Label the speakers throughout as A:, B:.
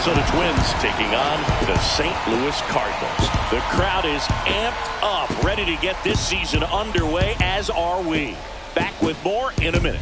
A: Minnesota Twins taking on the St. Louis Cardinals. The crowd is amped up, ready to get this season underway, as are we. Back with more in a minute.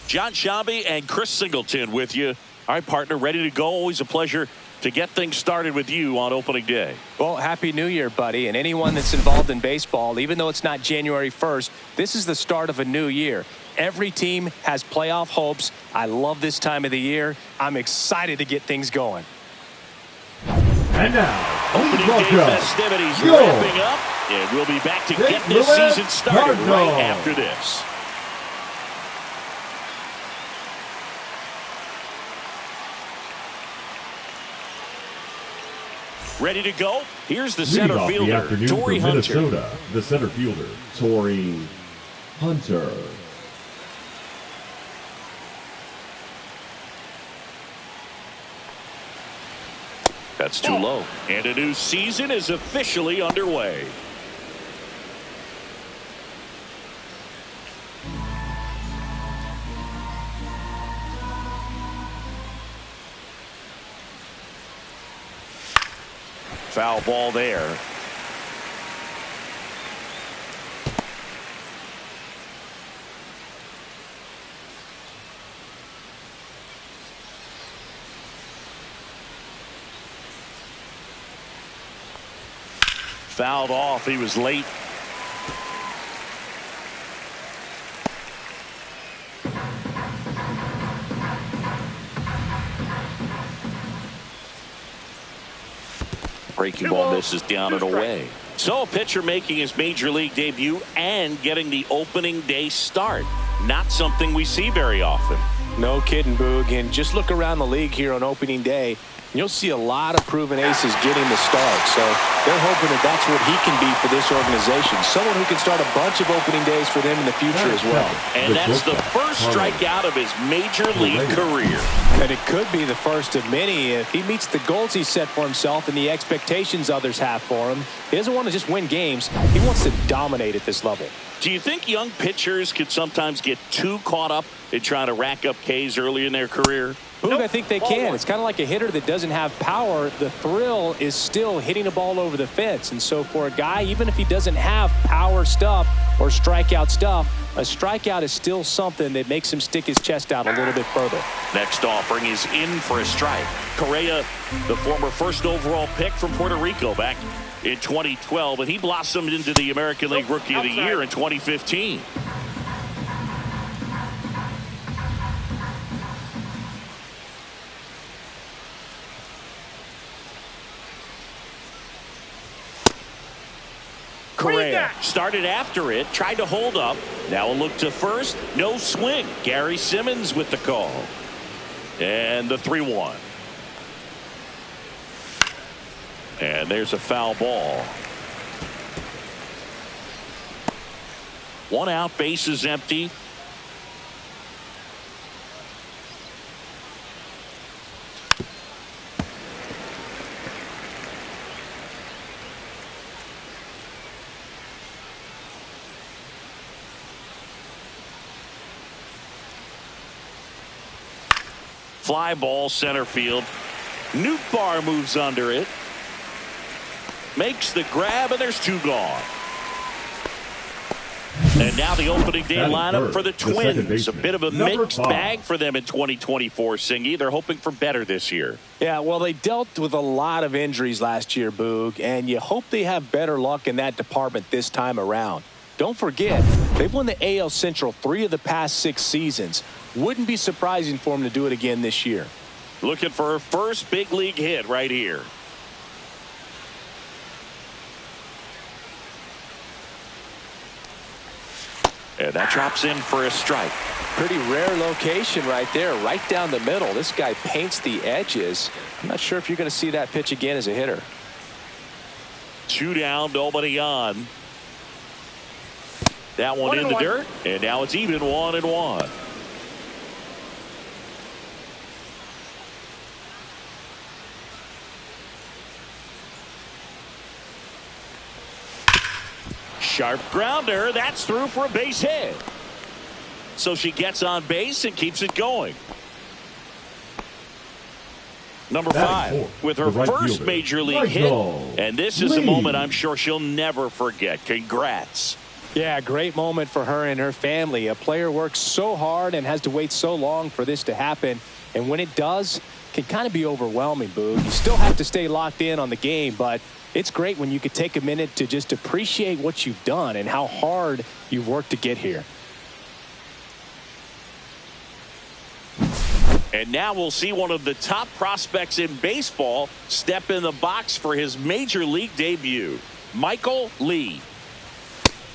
A: John Shabby and Chris Singleton with you. All right, partner, ready to go. Always a pleasure to get things started with you on opening day.
B: Well, Happy New Year, buddy. And anyone that's involved in baseball, even though it's not January 1st, this is the start of a new year. Every team has playoff hopes. I love this time of the year. I'm excited to get things going.
C: And now,
A: opening day festivities wrapping up, and we'll be back to get this season started right after this. Ready to go? Here's the center fielder, Torrey Hunter.
C: Minnesota, the center fielder, Torrey Hunter.
A: That's too low. And a new season is officially underway. Foul ball there. Fouled off. He was late. Breaking ball misses down and away. So a pitcher making his major league debut and getting the opening day start. Not something we see very often.
B: No kidding, Boog. And just look around the league here on opening day. You'll see a lot of proven aces getting the start. So they're hoping that that's what he can be for this organization. Someone who can start a bunch of opening days for them in the future as well.
A: And that's the first strikeout of his major league career.
B: And it could be the first of many if he meets the goals he set for himself and the expectations others have for him. He doesn't want to just win games. He wants to dominate at this level.
A: Do you think young pitchers could sometimes get too caught up in trying to rack up Ks early in their career?
B: Boog, I think they can. It's kind of like a hitter that doesn't have power. The thrill is still hitting a ball over the fence. And so for a guy, even if he doesn't have power stuff or strikeout stuff, a strikeout is still something that makes him stick his chest out a little bit further.
A: Next offering is in for a strike. Correa, the former first overall pick from Puerto Rico back in 2012, and he blossomed into the American League Rookie of the Year in 2015. Correa started after it, tried to hold up. Now a look to first, no swing. Gary Simmons with the call. And the 3-1. And there's a foul ball. One out, base is empty. Fly ball center field. Nootbaar moves under it. Makes the grab, and there's two gone. And now the opening day lineup for the Twins. A bit of a mixed bag for them in 2024, Singy. They're hoping for better this year.
B: Yeah, well, they dealt with a lot of injuries last year, Boog, and you hope they have better luck in that department this time around. Don't forget, they've won the AL Central 3 of the past 6 seasons. Wouldn't be surprising for them to do it again this year.
A: Looking for her first big league hit right here. And that drops in for a strike.
B: Pretty rare location right there, right down the middle. This guy paints the edges. I'm not sure if you're going to see that pitch again as a hitter. 2
A: down, nobody on. That one in the dirt, and now it's even 1-1. Sharp grounder. That's through for a base hit. So she gets on base and keeps it going. Number 5 with her first major league hit. And this is a moment I'm sure she'll never forget. Congrats.
B: Yeah, great moment for her and her family. A player works so hard and has to wait so long for this to happen. And when it does, it can kind of be overwhelming, Boog. You still have to stay locked in on the game, but it's great when you could take a minute to just appreciate what you've done and how hard you've worked to get here.
A: And now we'll see one of the top prospects in baseball step in the box for his major league debut. Michael Lee.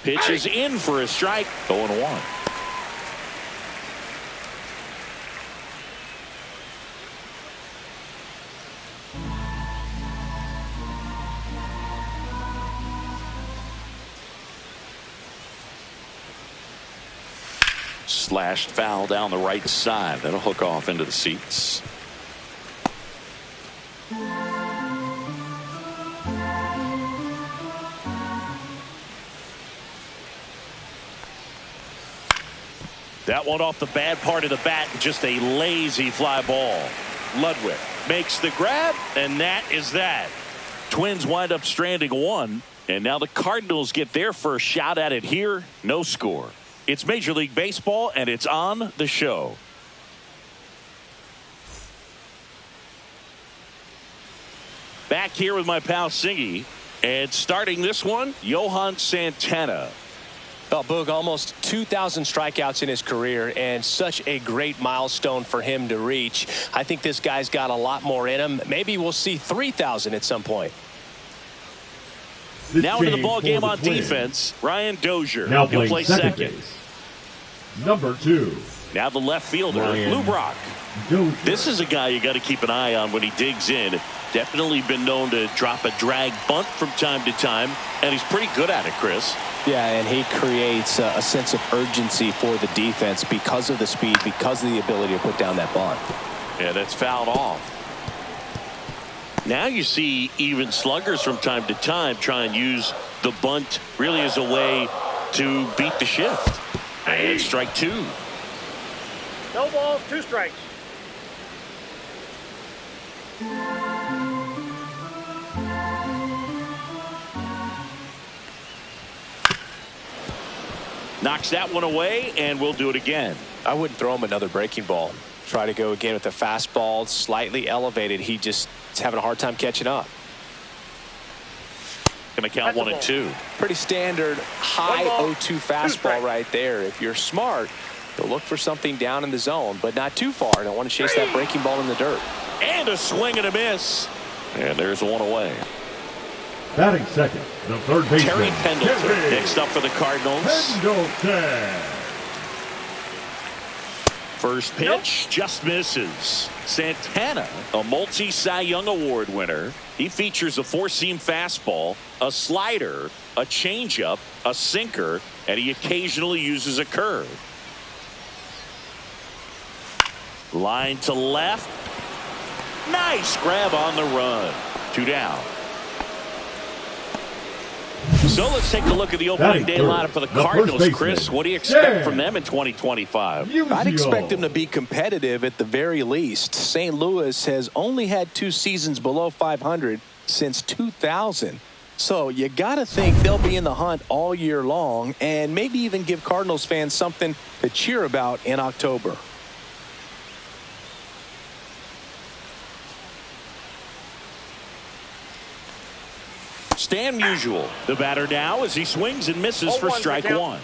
A: Pitches in for a strike. 0-1. Slashed foul down the right side. That'll hook off into the seats. That one off the bad part of the bat. Just a lazy fly ball. Ludwig makes the grab, and that is that. Twins wind up stranding one, and now the Cardinals get their first shot at it here. No score. It's Major League Baseball, and it's on the show. Back here with my pal Singy, and starting this one, Johan Santana.
B: Well, Boog, almost 2,000 strikeouts in his career, and such a great milestone for him to reach. I think this guy's got a lot more in him. Maybe we'll see 3,000 at some point.
A: Now into the ball game on defense, Ryan Dozier.
C: Now
A: He'll play second.
C: Number 2.
A: Now the left fielder, Lou Brock. This is a guy you got to keep an eye on when he digs in. Definitely been known to drop a drag bunt from time to time, and he's pretty good at it, Chris.
B: Yeah, and he creates a sense of urgency for the defense because of the speed, because of the ability to put down that bunt.
A: Yeah, that's fouled off. Now you see even sluggers from time to time try and use the bunt really as a way to beat the shift. And strike 2.
D: No balls, 2 strikes.
A: Knocks that one away, and we'll do it again.
B: I wouldn't throw him another breaking ball. Try to go again with the fastball, slightly elevated. He just is having a hard time catching up.
A: Going to count 1 and 2.
B: Pretty standard high 0-2 fastball right there. If you're smart, you'll look for something down in the zone, but not too far. Don't want to chase that breaking ball in the dirt.
A: And a swing and a miss. And there's one away.
C: Batting second, the third baseman,
A: Terry Pendleton next up for the Cardinals.
C: Pendleton.
A: First pitch just misses. Santana, a multi-Cy Young Award winner. He features a 4-seam fastball, a slider, a changeup, a sinker, and he occasionally uses a curve. Line to left. Nice grab on the run. 2 down. So let's take a look at the opening day lineup for the Cardinals, Chris. What do you expect from them in 2025?
B: I'd expect them to be competitive at the very least. St. Louis has only had 2 seasons below 500 since 2000. So you got to think they'll be in the hunt all year long and maybe even give Cardinals fans something to cheer about in October.
A: Stan Musial, the batter now, as he swings and misses for strike 1.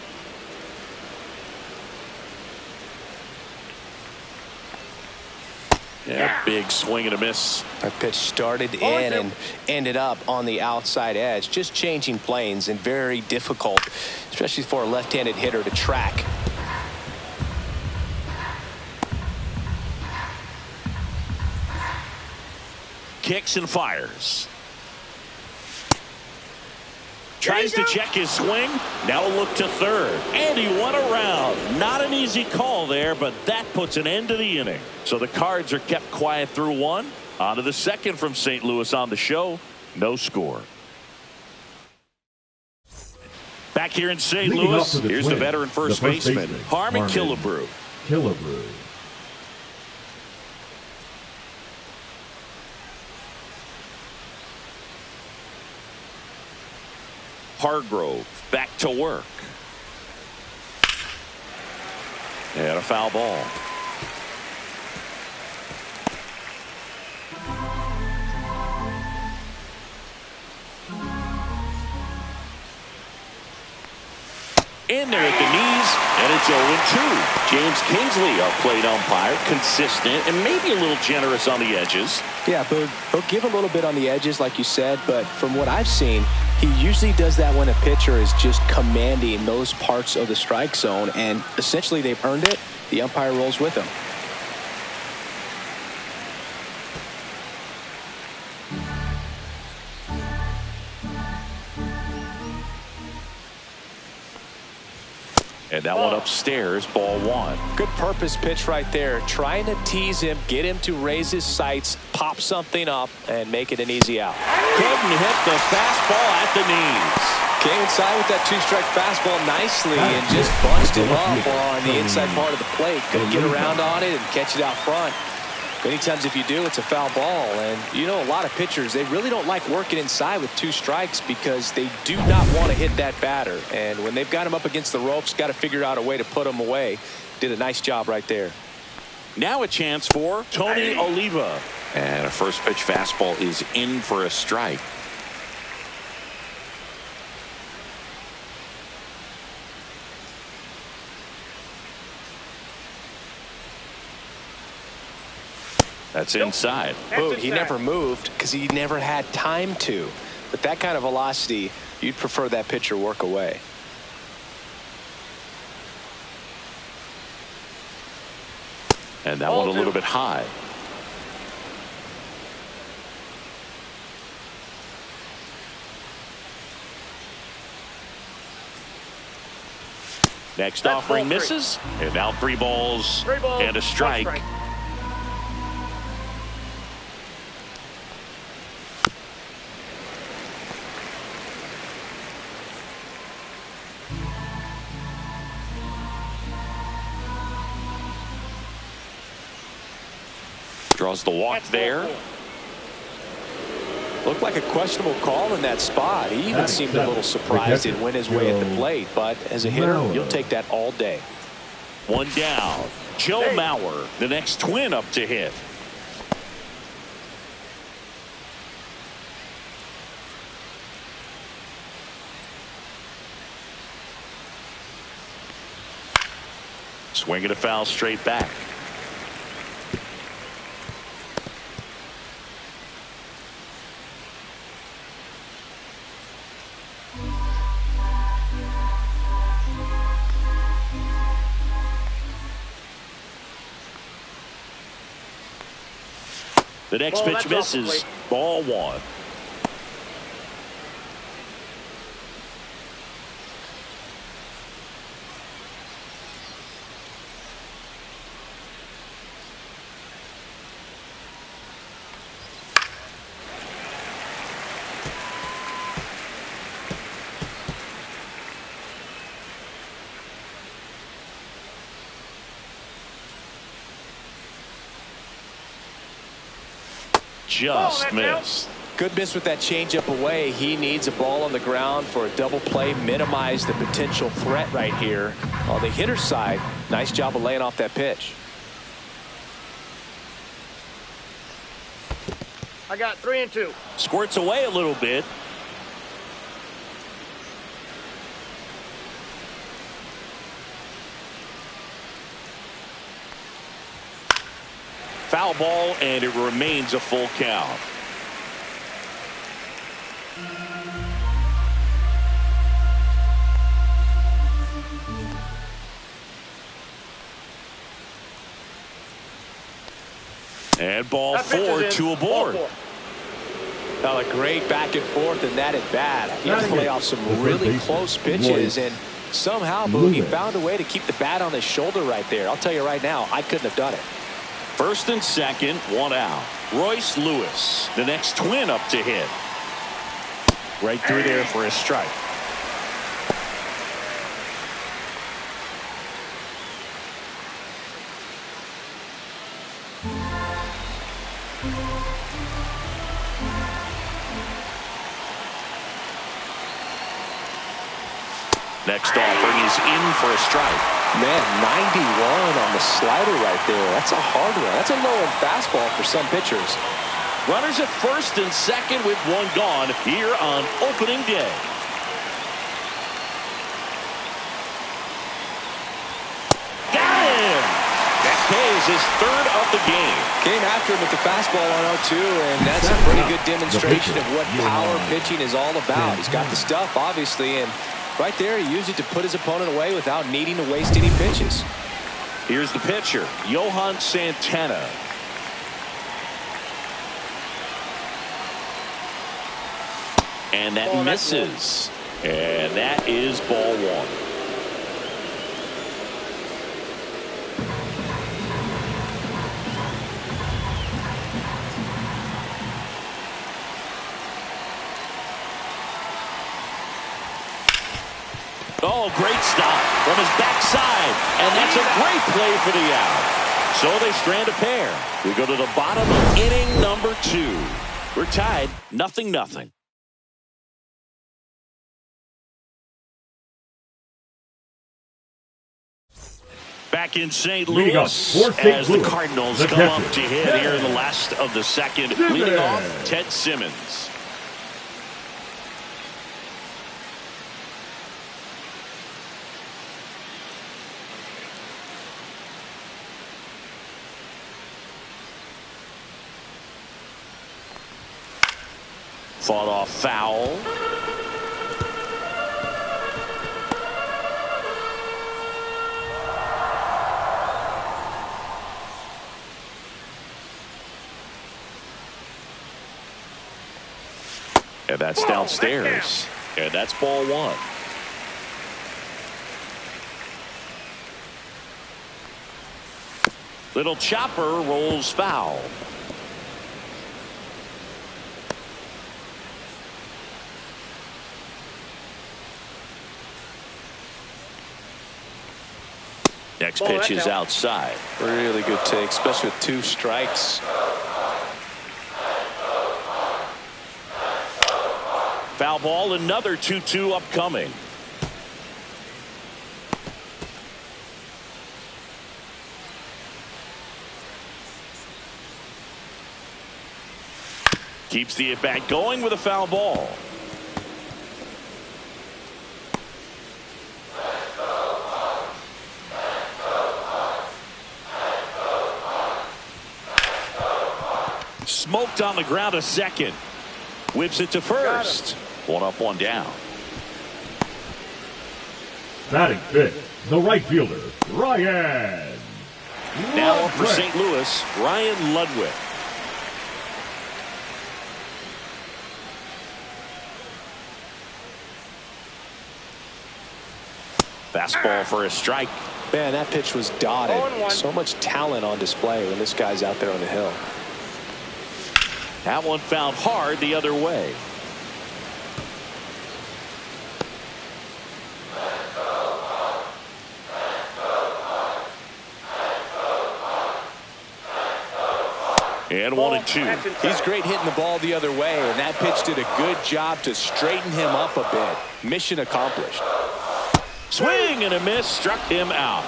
A: Yeah, big swing and a miss.
B: That pitch started in and ended up on the outside edge, just changing planes, and very difficult, especially for a left-handed hitter to track.
A: Kicks and fires. Tries to check his swing. Now a look to third. And he won around. Not an easy call there, but that puts an end to the inning. So the Cards are kept quiet through one. On to the second from St. Louis on the show. No score. Back here in St. Louis, here's the veteran first baseman, Harmon Killebrew. Hargrove back to work. And a foul ball. In there at the knees, and it's 0-2. James Kingsley, our plate umpire, consistent and maybe a little generous on the edges.
B: Yeah, but he'll give a little bit on the edges, like you said, but from what I've seen, he usually does that when a pitcher is just commanding those parts of the strike zone, and essentially they've earned it. The umpire rolls with them.
A: And that one upstairs, ball one.
B: Good purpose pitch right there. Trying to tease him, get him to raise his sights, pop something up, and make it an easy out.
A: Couldn't hit the fastball at the knees.
B: Came inside with that two-strike fastball nicely and just bunched him up on the inside part of the plate. Couldn't get around on it and catch it out front. Many times if you do, it's a foul ball. And you know, a lot of pitchers, they really don't like working inside with two strikes because they do not want to hit that batter. And when they've got him up against the ropes, got to figure out a way to put him away. Did a nice job right there.
A: Now a chance for Tony Oliva. And a first pitch fastball is in for a strike. That's inside.
B: Boom, he never moved because he never had time to. But that kind of velocity, you'd prefer that pitcher work away.
A: And that one a little bit high. Next offering misses. And now three balls and a strike. Draws the walk there.
B: Looked like a questionable call in that spot. He even seemed a little surprised it went his way at the plate. But as a hitter, you'll take that all day.
A: One down. Joe Mauer, the next Twin up to hit. Swinging a foul straight back. The next pitch misses. Ball one. Just missed.
B: Good miss with that changeup away. He needs a ball on the ground for a double play. Minimize the potential threat right here. On the hitter's side, nice job of laying off that pitch.
D: I got 3-2.
A: Squirts away a little bit. Foul ball, and it remains a full count. And ball four, two aboard.
B: Now a great back and forth in that at bat. He had to play off some really close pitches, and somehow he found a way to keep the bat on his shoulder right there. I'll tell you right now, I couldn't have done it.
A: First and second, one out. Royce Lewis, the next Twin up to hit. Right through there for a strike. Next offering is in for a strike.
B: Man, 91 on the slider right there. That's a hard one. That's a low-end fastball for some pitchers.
A: Runners at first and second with one gone here on opening day. Got him! That pays his third of the game.
B: Came after him with the fastball on 0-2, and that's a pretty good demonstration of what power pitching is all about. He's got the stuff, obviously, and right there, he used it to put his opponent away without needing to waste any pitches.
A: Here's the pitcher, Johan Santana. And that misses. And that is ball one. Oh, great stop from his backside. And that's a great play for the out. So they strand a pair. We go to the bottom of inning number 2. We're tied 0-0. Back in St. Louis as the Cardinals come up to hit here in the last of the second. Leading off, Ted Simmons. Fought off foul. And that's downstairs. And that's ball one. Little chopper rolls foul. Next pitch is outside.
B: Really good take, especially with 2 strikes.
A: Foul ball, another 2-2 upcoming. Keeps the at-bat going with a foul ball. Smoked on the ground to second. Whips it to first. 1 up, 1 down.
C: Batting fifth, the right fielder, Ryan.
A: Now up for St. Louis, Ryan Ludwig. Fastball for a strike.
B: Man, that pitch was dotted. So much talent on display when this guy's out there on the hill.
A: That one fouled hard the other way. And 1-2.
B: He's great hitting the ball the other way, and that pitch did a good job to straighten him up a bit. Mission accomplished.
A: Swing and a miss, struck him out.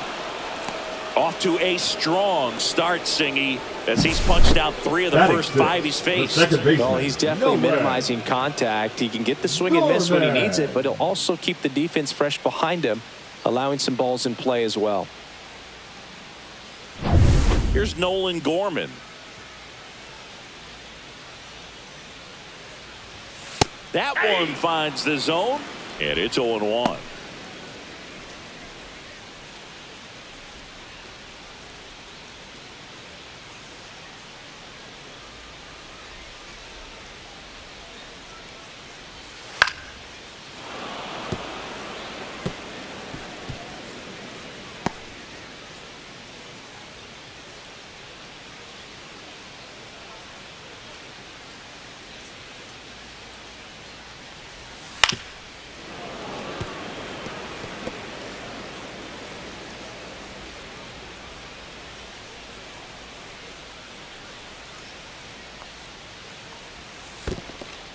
A: Off to a strong start, Singy, as he's punched out 3 of the first 5 he's faced.
B: Well, he's definitely minimizing contact. He can get the swing and miss when he needs it, but he'll also keep the defense fresh behind him, allowing some balls in play as well.
A: Here's Nolan Gorman. That one finds the zone, and it's 0-1.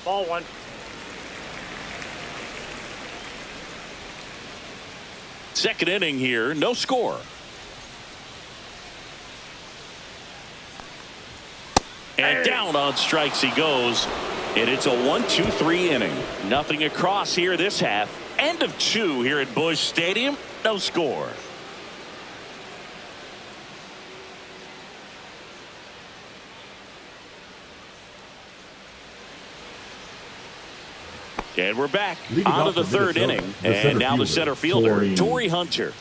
D: Ball one.
A: Second inning here, no score. And down on strikes he goes. And it's a 1-2-3 inning. Nothing across here this half. End of 2 here at Busch Stadium. No score. And we're back out of the third inning. And now the center fielder, Torrey Hunter.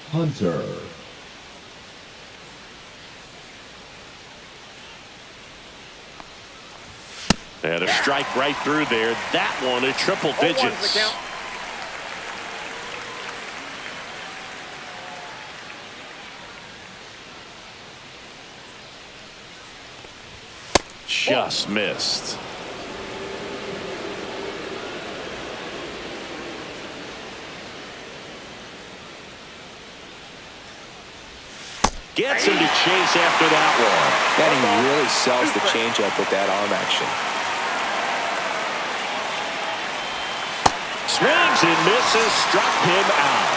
A: And a strike right through there. That one at triple digits. Just missed. Gets him to chase after that one.
B: And he really sells the changeup with that arm action.
A: Swings and misses, struck him out.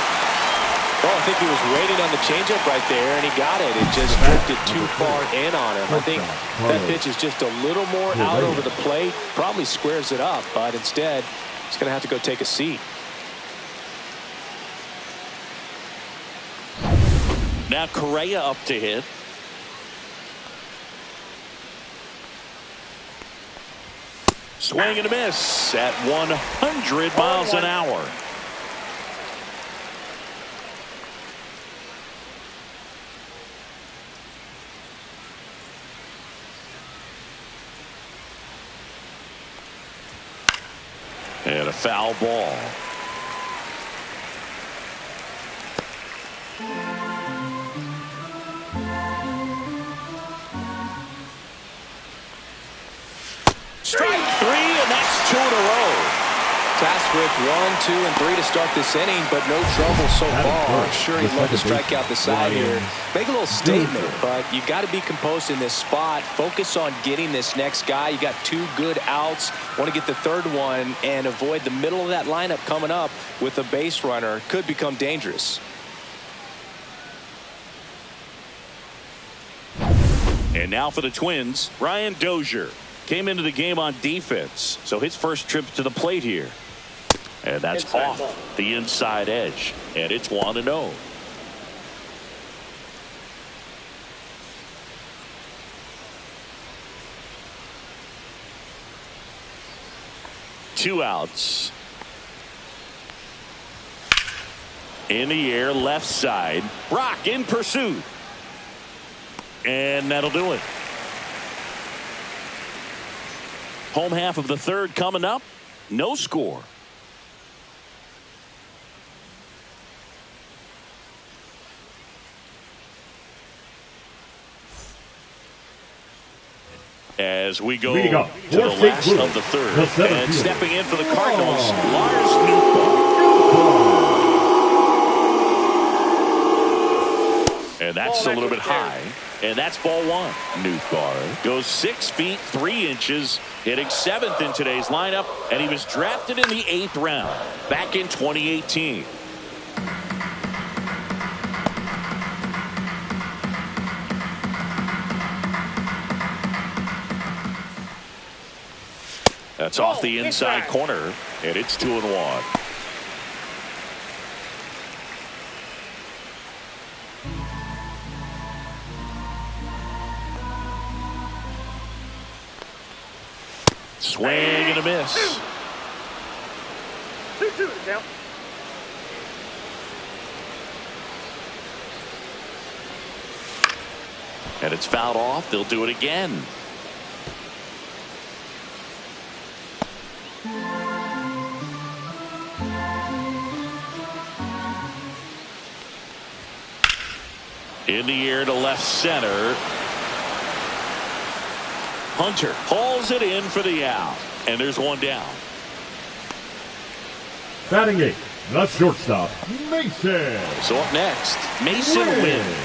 B: Well, I think he was waiting on the changeup right there, and he got it. It just drifted too far in on him. I think that pitch is just a little more out over the plate. Probably squares it up, but instead, he's going to have to go take a seat.
A: Now Correa up to hit. Swing and a miss at 100 miles an hour. And a foul ball. Strike 3, and that's 2 in a row.
B: Tasked with 1, 2, and 3 to start this inning, but no trouble so far. I'm sure he'd love to strike out the side here. Make a little statement, but you got to be composed in this spot. Focus on getting this next guy. You got 2 good outs. Want to get the third one and avoid the middle of that lineup coming up with a base runner. Could become dangerous.
A: And now for the Twins, Ryan Dozier. Came into the game on defense, so his first trip to the plate here. And that's
D: inside
A: off
D: ball.
A: The inside edge. And it's 1-0. Two outs. In the air, left side. Brock in pursuit. And that'll do it. Home half of the third coming up. No score. As we go to the last of the third. And stepping in for the Cardinals, Lars Nootbaar. And that's a little bit high. And that's ball 1. Nootbaar goes 6 feet 3 inches, hitting 7th in today's lineup, and he was drafted in the 8th round back in 2018. That's off the inside corner, and it's 2-1. Swing and a miss.
D: 2-2 to count.
A: And it's fouled off. They'll do it again. In the air to left center. Hunter hauls it in for the out. And there's one down.
C: Batting 8, the shortstop, Mason.
A: So up next, Mason Wynn.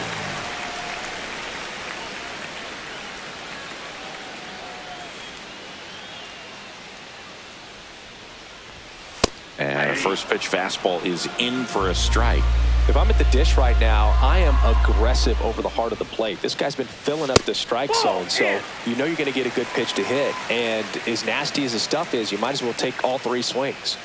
A: And a first pitch fastball is in for a strike.
B: If I'm at the dish right now, I am aggressive over the heart of the plate. This guy's been filling up the strike zone, so you know you're going to get a good pitch to hit. And as nasty as the stuff is, you might as well take all three swings.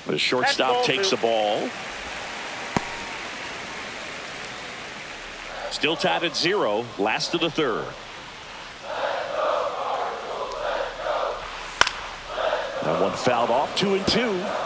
A: The shortstop takes the ball. Still tied at 0, last of the third. That one fouled off, 2-2.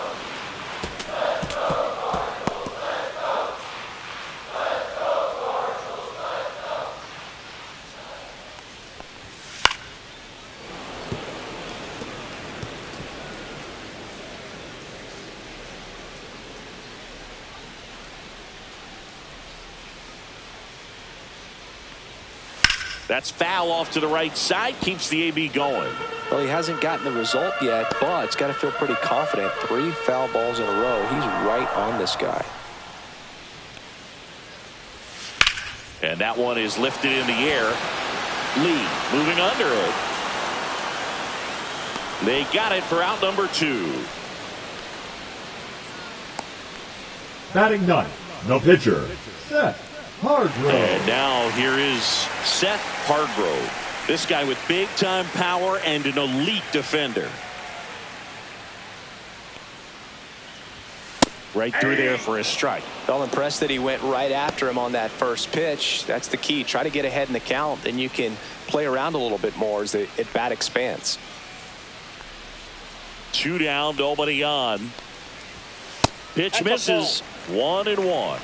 A: That's foul off to the right side, keeps the AB going.
B: Well, he hasn't gotten the result yet, but he's got to feel pretty confident. 3 foul balls in a row. He's right on this guy.
A: And that one is lifted in the air. Lee moving under it. They got it for out number 2.
C: Batting ninth, the pitcher, Seth Hargrove.
A: And now here is Seth Hargrove. This guy with big-time power and an elite defender. Right through there for a strike.
B: Well, impressed that he went right after him on that first pitch. That's the key. Try to get ahead in the count, then you can play around a little bit more as the at-bat expands.
A: 2 down, nobody on. Pitch misses. 1-1.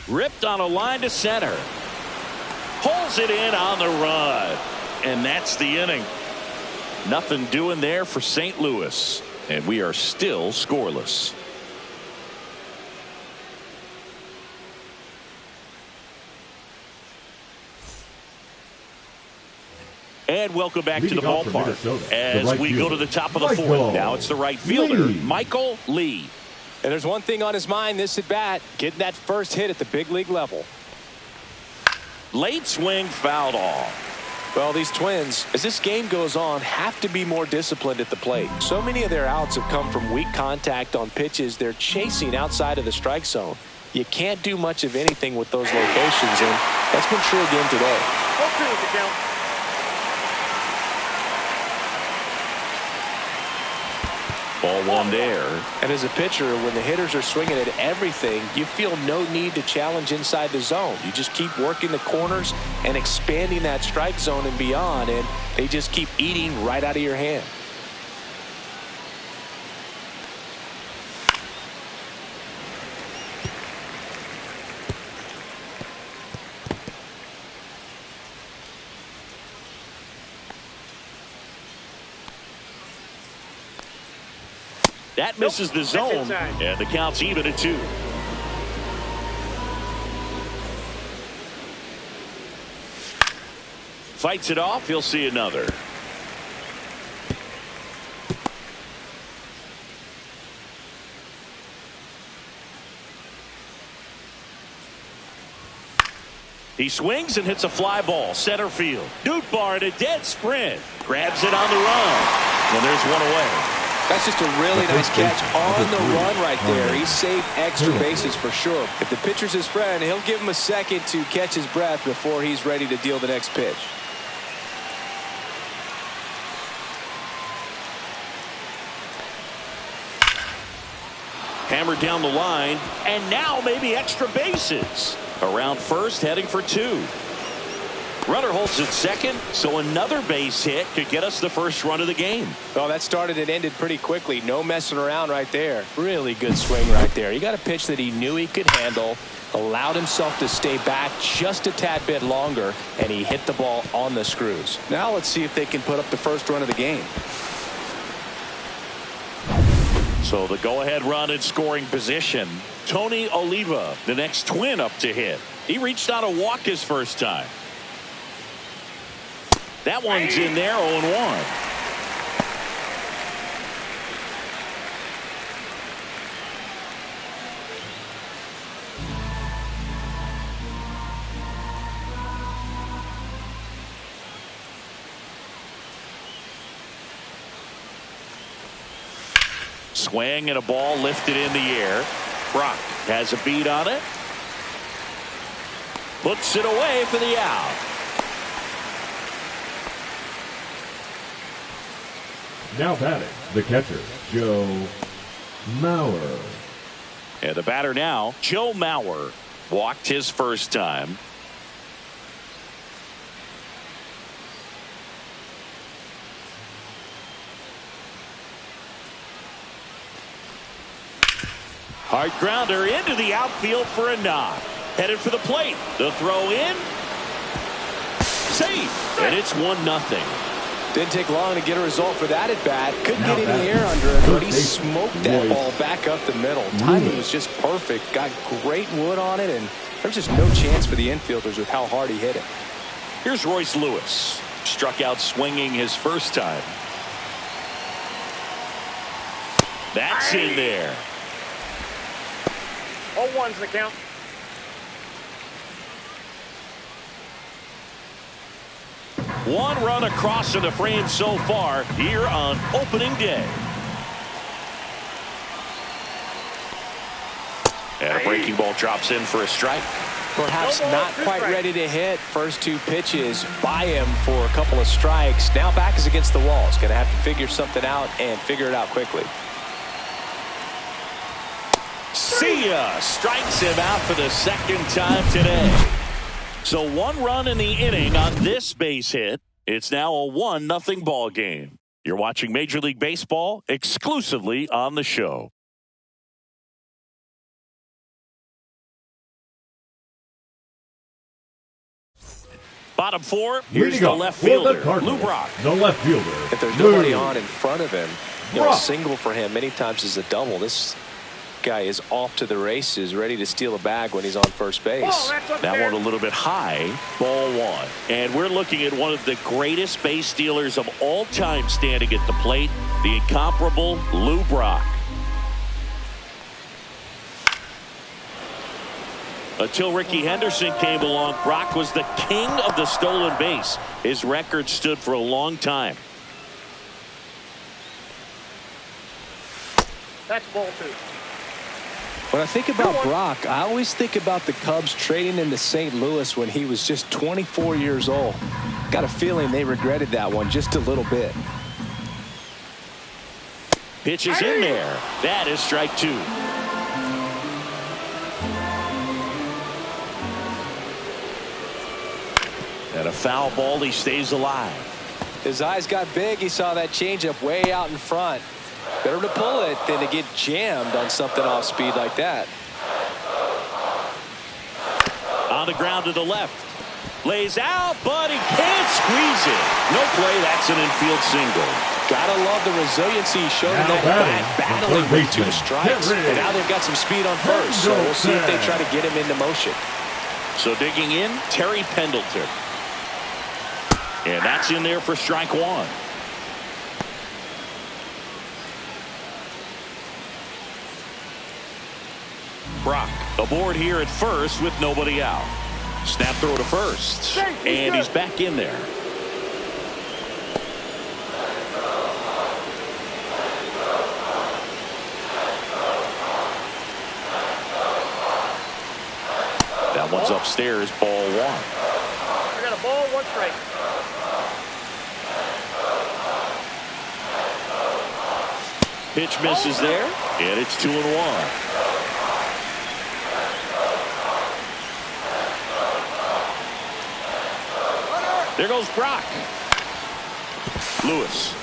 A: Ripped on a line to center. Pulls it in on the run. And that's the inning. Nothing doing there for St. Louis. And we are still scoreless. And welcome back to the ballpark as we go to the top of the fourth. Now it's the right fielder, Michael Lee.
B: And there's one thing on his mind this at bat, getting that first hit at the big league level.
A: Late swing fouled off.
B: Well, these Twins, as this game goes on, have to be more disciplined at the plate. So many of their outs have come from weak contact on pitches they're chasing outside of the strike zone. You can't do much of anything with those locations, and that's been true again today.
D: 0-2 with the count.
A: Ball 1 there.
B: And as a pitcher, when the hitters are swinging at everything, you feel no need to challenge inside the zone. You just keep working the corners and expanding that strike zone and beyond, and they just keep eating right out of your hand.
A: That misses the zone, and the count's even at 2. Fights it off. He'll see another. He swings and hits a fly ball. Center field. Nootbaar in a dead sprint. Grabs it on the run. And there's one away.
B: That's just a really nice catch on the run right there. He saved extra bases for sure. If the pitcher's his friend, he'll give him a second to catch his breath before he's ready to deal the next pitch.
A: Hammered down the line, and now maybe extra bases. Around first, heading for 2. Runner holds at second, so another base hit could get us the first run of the game.
B: Well, that started and ended pretty quickly. No messing around right there. Really good swing right there. He got a pitch that he knew he could handle, allowed himself to stay back just a tad bit longer, and he hit the ball on the screws. Now let's see if they can put up the first run of the game.
A: So the go-ahead run in scoring position. Tony Oliva, the next Twin up to hit. He reached on a walk his first time. That one's in there, 0-1. Swing and a ball lifted in the air. Brock has a beat on it. Puts it away for the out.
C: Now batting, the catcher, Joe Mauer.
A: And the batter now, Joe Mauer. Walked his first time. Hard grounder into the outfield for a knock. Headed for the plate. The throw in. Safe. And it's 1-0.
B: Didn't take long to get a result for that at bat. Couldn't get any air under it, but he smoked that ball back up the middle. Timing was just perfect. Got great wood on it, and there's just no chance for the infielders with how hard he hit it.
A: Here's Royce Lewis. Struck out swinging his first time. That's in there.
D: 0-1's the count.
A: One run across in the frame so far here on opening day. And a breaking ball drops in for a strike.
B: Perhaps not quite ready to hit. First two pitches by him for a couple of strikes. Now back is against the wall. He's going to have to figure something out and figure it out quickly.
A: See ya! Strikes him out for the second time today. So one run in the inning on this base hit. It's now a 1-0 ball game. You're watching Major League Baseball exclusively on the show. Bottom four, here's the left fielder, Lou Brock.
C: The left fielder.
B: If there's nobody on in front of him, a single for him many times is a double. This guy is off to the races, ready to steal a bag when he's on first base.
A: That one a little bit high. Ball one. And we're looking at one of the greatest base stealers of all time standing at the plate, the incomparable Lou Brock. Until Rickey Henderson came along, Brock was the king of the stolen base. His record stood for a long time.
D: That's ball two.
B: When I think about Brock, I always think about the Cubs trading him to St. Louis when he was just 24 years old. Got a feeling they regretted that one just a little bit.
A: Pitch is in there. That is strike two. And a foul ball. He stays alive.
B: His eyes got big. He saw that changeup way out in front. Better to pull it than to get jammed on something off speed like that.
A: On the ground to the left. Lays out, but he can't squeeze it. No play. That's an infield single.
B: Gotta love the resiliency he showed in that bat, battling with two strikes. And now they've got some speed on first, so we'll see if they try to get him into motion.
A: So digging in, Terry Pendleton. And that's in there for strike one. Brock aboard here at first with nobody out. Snap throw to first. And he's back in there. That one's upstairs, ball one.
D: I got a ball, one strike.
A: Pitch misses there, and it's 2-1. There goes Brock. Lewis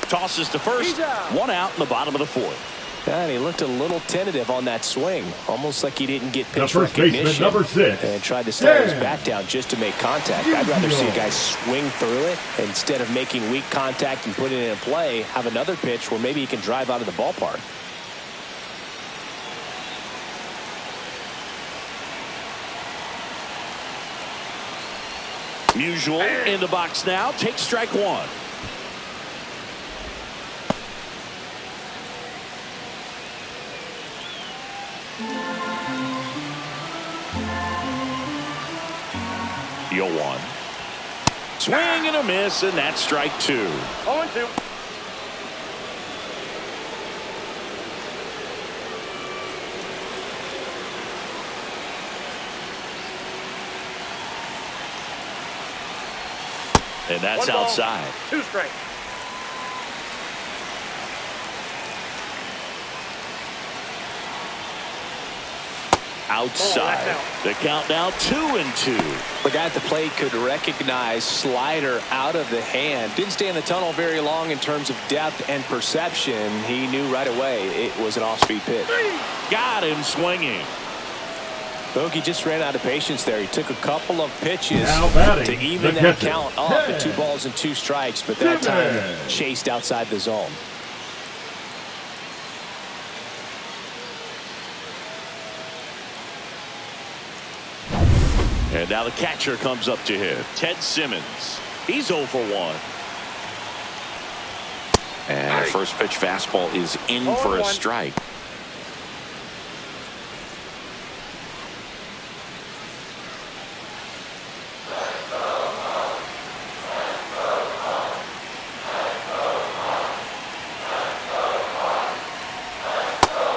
A: tosses to first. One out in the bottom of the fourth.
B: And he looked a little tentative on that swing, almost like he didn't get pitch
C: first
B: recognition.
C: baseman, number 6.
B: And tried to slow his bat down just to make contact. I'd rather see a guy swing through it instead of making weak contact and putting it in play. Have another pitch where maybe he can drive out of the ballpark.
A: Musial in the box now. Takes strike one. The 0-1. Swing and a miss, and that's strike two.
D: 0-2.
A: And that's
D: 1 ball,
A: outside.
D: 2 strikes.
A: Outside. The count now 2-2.
B: The guy at the plate could recognize slider out of the hand. Didn't stay in the tunnel very long in terms of depth and perception. He knew right away it was an off-speed pitch.
A: Got him swinging.
B: Bogey just ran out of patience there. He took a couple of pitches to even that count up at 2 balls and 2 strikes, but that time chased outside the zone.
A: And now the catcher comes up to him. Ted Simmons. He's 0 for 1. And the first pitch fastball is in for a strike.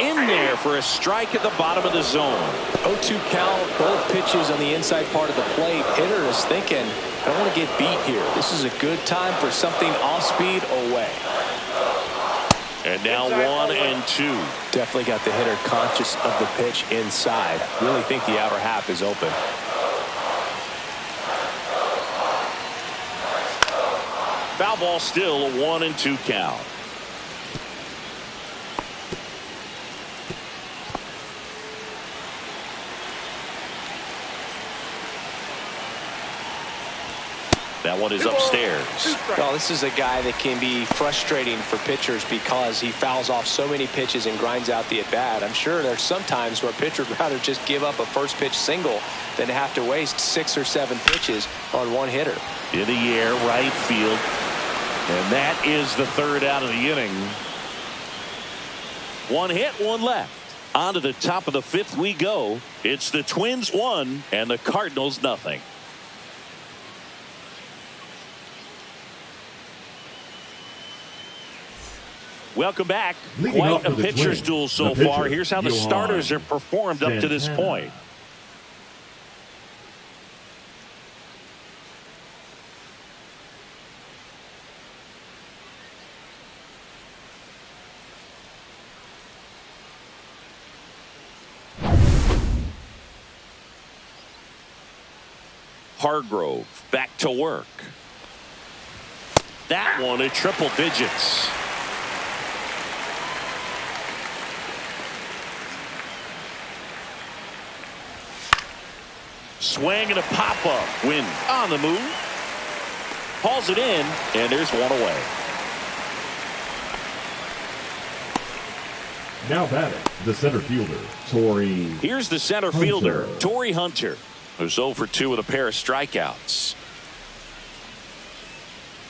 A: In there for a strike at the bottom of the zone.
B: 0-2 count, both pitches on the inside part of the plate. Hitter is thinking, I don't want to get beat here. This is a good time for something off speed away.
A: And now 1-2.
B: Definitely got the hitter conscious of the pitch inside. Really think the outer half is open.
A: Foul ball, still a 1-2 count. That one is upstairs.
B: Well, this is a guy that can be frustrating for pitchers because he fouls off so many pitches and grinds out the at-bat. I'm sure there's some times where a pitcher would rather just give up a first pitch single than have to waste 6 or 7 pitches on one hitter.
A: In the air, right field. And that is the 3rd out of the inning. 1 hit, 1 left. On to the top of the 5th we go. It's the Twins 1 and the Cardinals nothing. Welcome back. Quite a pitcher's duel so far. Here's how the starters have performed up to this point. Hargrove back to work. That one at triple digits. Swing and a pop-up. Win on the move. Hauls it in, and there's one away.
C: Now batting, the center fielder, Torrey.
A: Here's the center fielder, Torrey Hunter, who's 0 for 2 with a pair of strikeouts.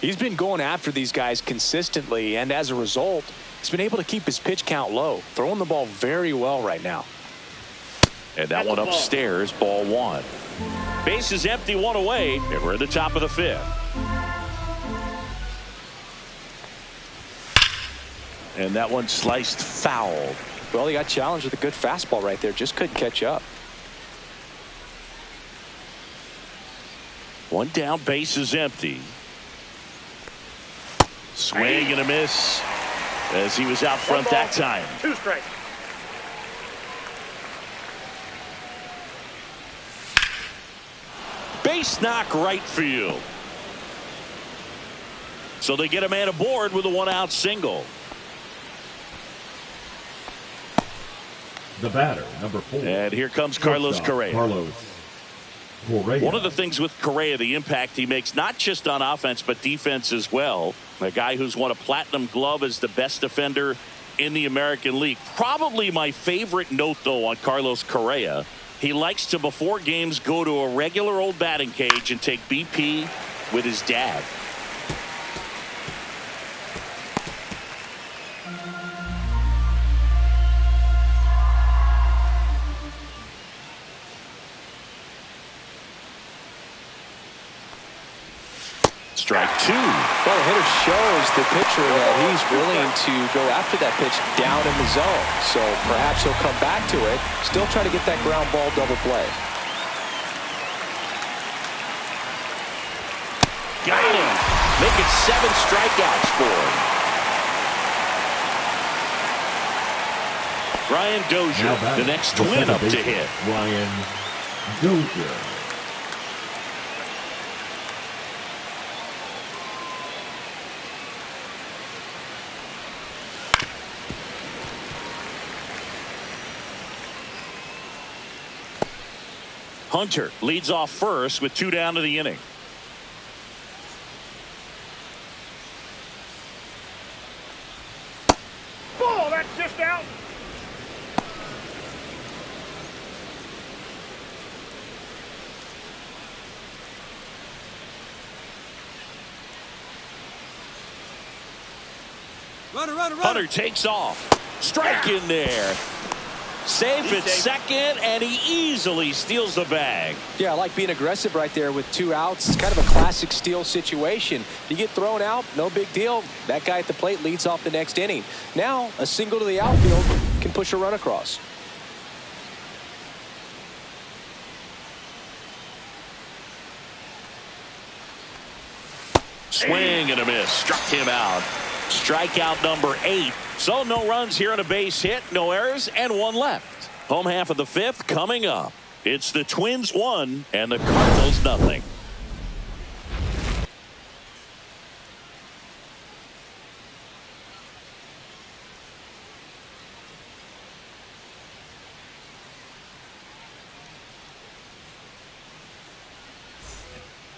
B: He's been going after these guys consistently, and as a result, he's been able to keep his pitch count low, throwing the ball very well right now.
A: And that one upstairs, ball 1. Base is empty, 1 away, and we're at the top of the 5th. And that one sliced foul.
B: Well, he got challenged with a good fastball right there, just couldn't catch up.
A: 1 down, base is empty. Swing and a miss as he was out front that time.
D: 2 strikes.
A: Base knock right field. So they get a man aboard with a 1-out single.
C: The batter, number 4.
A: And here comes Carlos Correa. One of the things with Correa, the impact he makes, not just on offense, but defense as well. A guy who's won a platinum glove as the best defender in the American League. Probably my favorite note, though, on Carlos Correa. He likes to, before games, go to a regular old batting cage and take BP with his dad. Strike 2.
B: Well, the hitter shows the pitcher that he's willing to go after that pitch down in the zone. So perhaps he'll come back to it, still try to get that ground ball double play.
A: Got him. Making 7 strikeouts for him. Ryan Dozier, the next Twin up to hit.
C: Ryan Dozier.
A: Hunter leads off first with 2 down to the inning.
D: Ball, that's just out.
A: Hunter takes off. Strike in there. Safe at second, and he easily steals the bag.
B: Yeah, I like being aggressive right there with 2 outs. It's kind of a classic steal situation. You get thrown out, no big deal. That guy at the plate leads off the next inning. Now, a single to the outfield can push a run across.
A: Swing and a miss. Struck him out. Strikeout number 8. So no runs here on a base hit, no errors, and 1 left. Home half of the 5th coming up. It's the Twins 1 and the Cardinals nothing.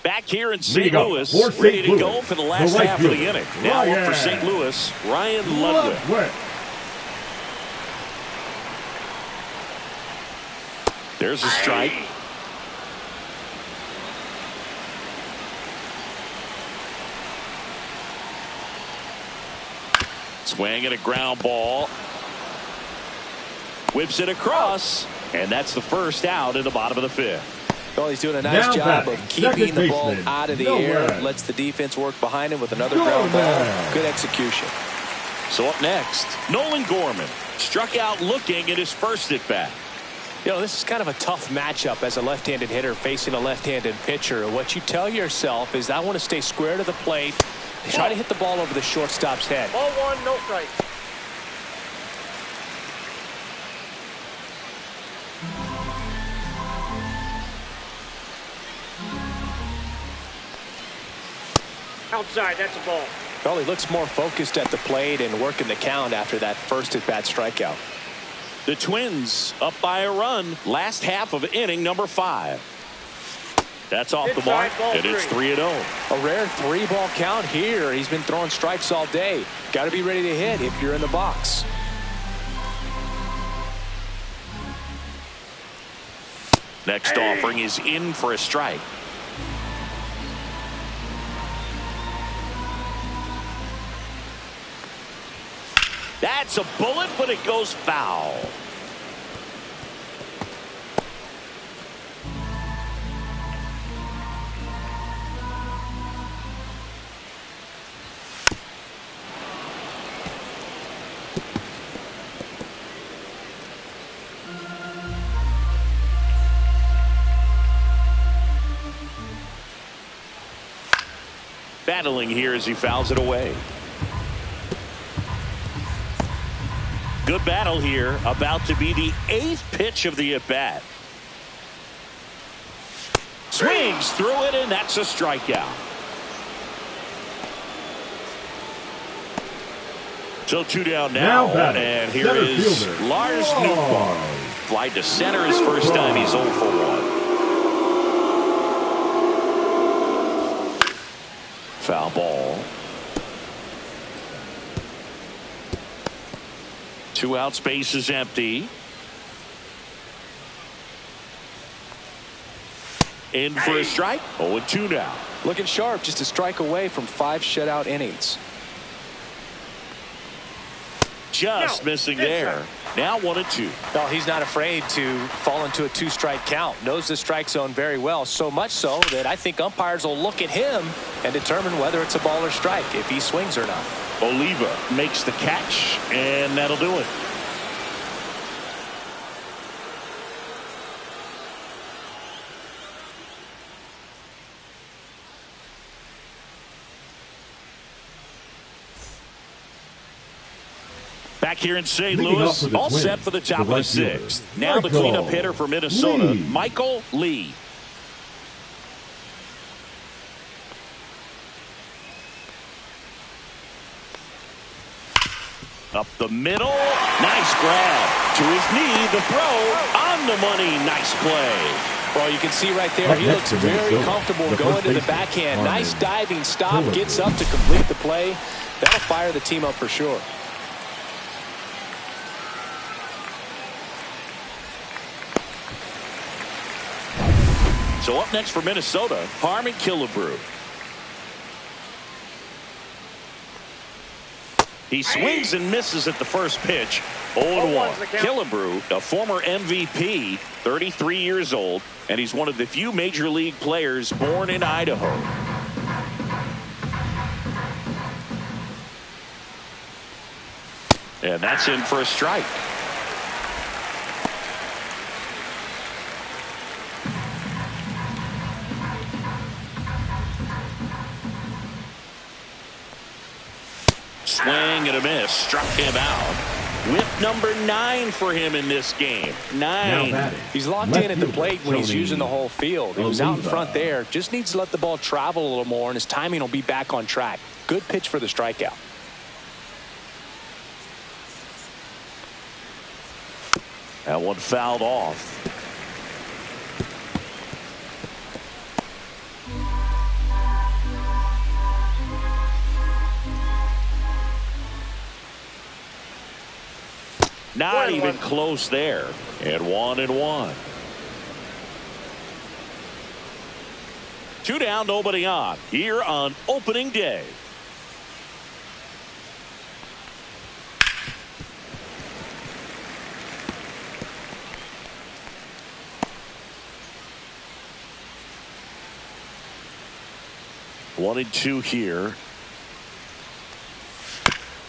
A: Back here in St. Louis, ready to go for the last half of the inning. Now up for St. Louis, Ryan Ludwig. There's a strike. Swing and a ground ball. Whips it across, and that's the first out in the bottom of the 5th.
B: Well, he's doing a nice job of keeping the ball out of the air. Lets the defense work behind him with another ground ball. Good execution.
A: So up next, Nolan Gorman struck out looking at his first at bat.
B: You know, this is kind of a tough matchup as a left-handed hitter facing a left-handed pitcher. What you tell yourself is, I want to stay square to the plate, try to hit the ball over the shortstop's head.
D: Ball 1, no strike. Outside, that's a ball.
B: Well, he looks more focused at the plate and working the count after that first at-bat strikeout.
A: The Twins up by a run, last half of inning number 5. That's off the mark, and it's 3-0.
B: A rare 3-ball count here. He's been throwing strikes all day. Got to be ready to hit if you're in the box.
A: Next offering is in for a strike. That's a bullet, but it goes foul. Battling here as he fouls it away. Good battle here. About to be the 8th pitch of the at-bat. Swings through it, and that's a strikeout. So 2 down now and here is Lars Nootbaar. Fly to center his first time. He's 0 for 1. Foul ball. 2 out, space is empty. In for a strike. 0-2 now.
B: Looking sharp, just a strike away from 5 shutout innings.
A: Just missing there. Now 1-2.
B: Well, he's not afraid to fall into a 2-strike count. Knows the strike zone very well. So much so that I think umpires will look at him and determine whether it's a ball or strike, if he swings or not.
A: Oliva makes the catch, and that'll do it. Back here in St.
C: Leading
A: Louis,
C: off for the
A: all
C: Twins,
A: set for the top of the
C: right fielder,
A: sixth. Now the cleanup hitter for Minnesota,
C: Lee.
A: Michael Lee. Up the middle, nice grab. To his knee, the throw on the money, nice play.
B: Well, you can see right there, he looks very comfortable going to the backhand. Nice diving stop, gets up to complete the play. That'll fire the team up for sure.
A: So up next for Minnesota, Harmon Killebrew. He swings and misses at the first pitch. 0-1. Killebrew, a former MVP, 33 years old, and he's one of the few major league players born in Idaho. And that's in for a strike. Swing and a miss. Struck him out. Whip number 9 for him in this game. 9.
B: He's locked in at the plate when he's using the whole field. He was out in front there. Just needs to let the ball travel a little more, and his timing will be back on track. Good pitch for the strikeout.
A: That one fouled off. Not even close there. And 1-1. 2 down, nobody on. Here on opening day. One and 2 here.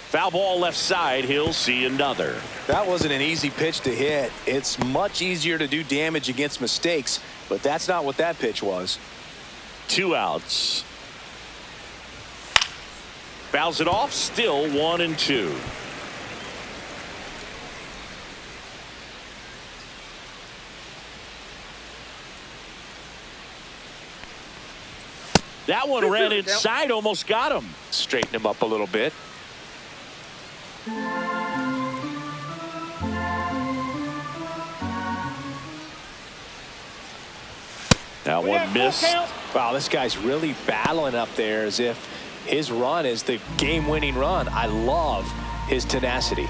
A: Foul ball left side. He'll see another.
B: That wasn't an easy pitch to hit. It's much easier to do damage against mistakes, but that's not what that pitch was.
A: 2 outs. Fouls it off. Still 1-2. That one ran inside, almost got him.
B: Straighten him up a little bit.
A: That one missed.
B: Wow, this guy's really battling up there as if his run is the game-winning run. I love his tenacity.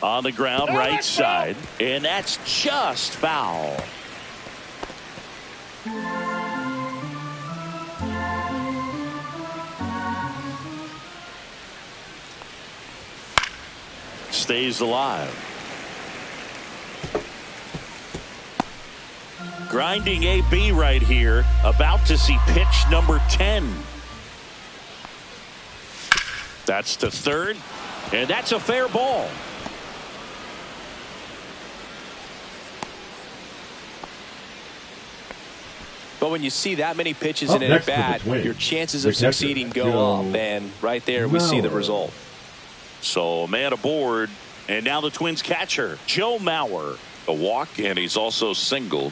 A: On the ground, right side, and that's just foul. Stays alive. Grinding AB right here, about to see pitch number 10. That's to third, and that's a fair ball.
B: But when you see that many pitches in an at-bat, your chances of succeeding go up, and right there we see the result.
A: So a man aboard, and now the Twins catcher, Joe Mauer. A walk, and he's also singled.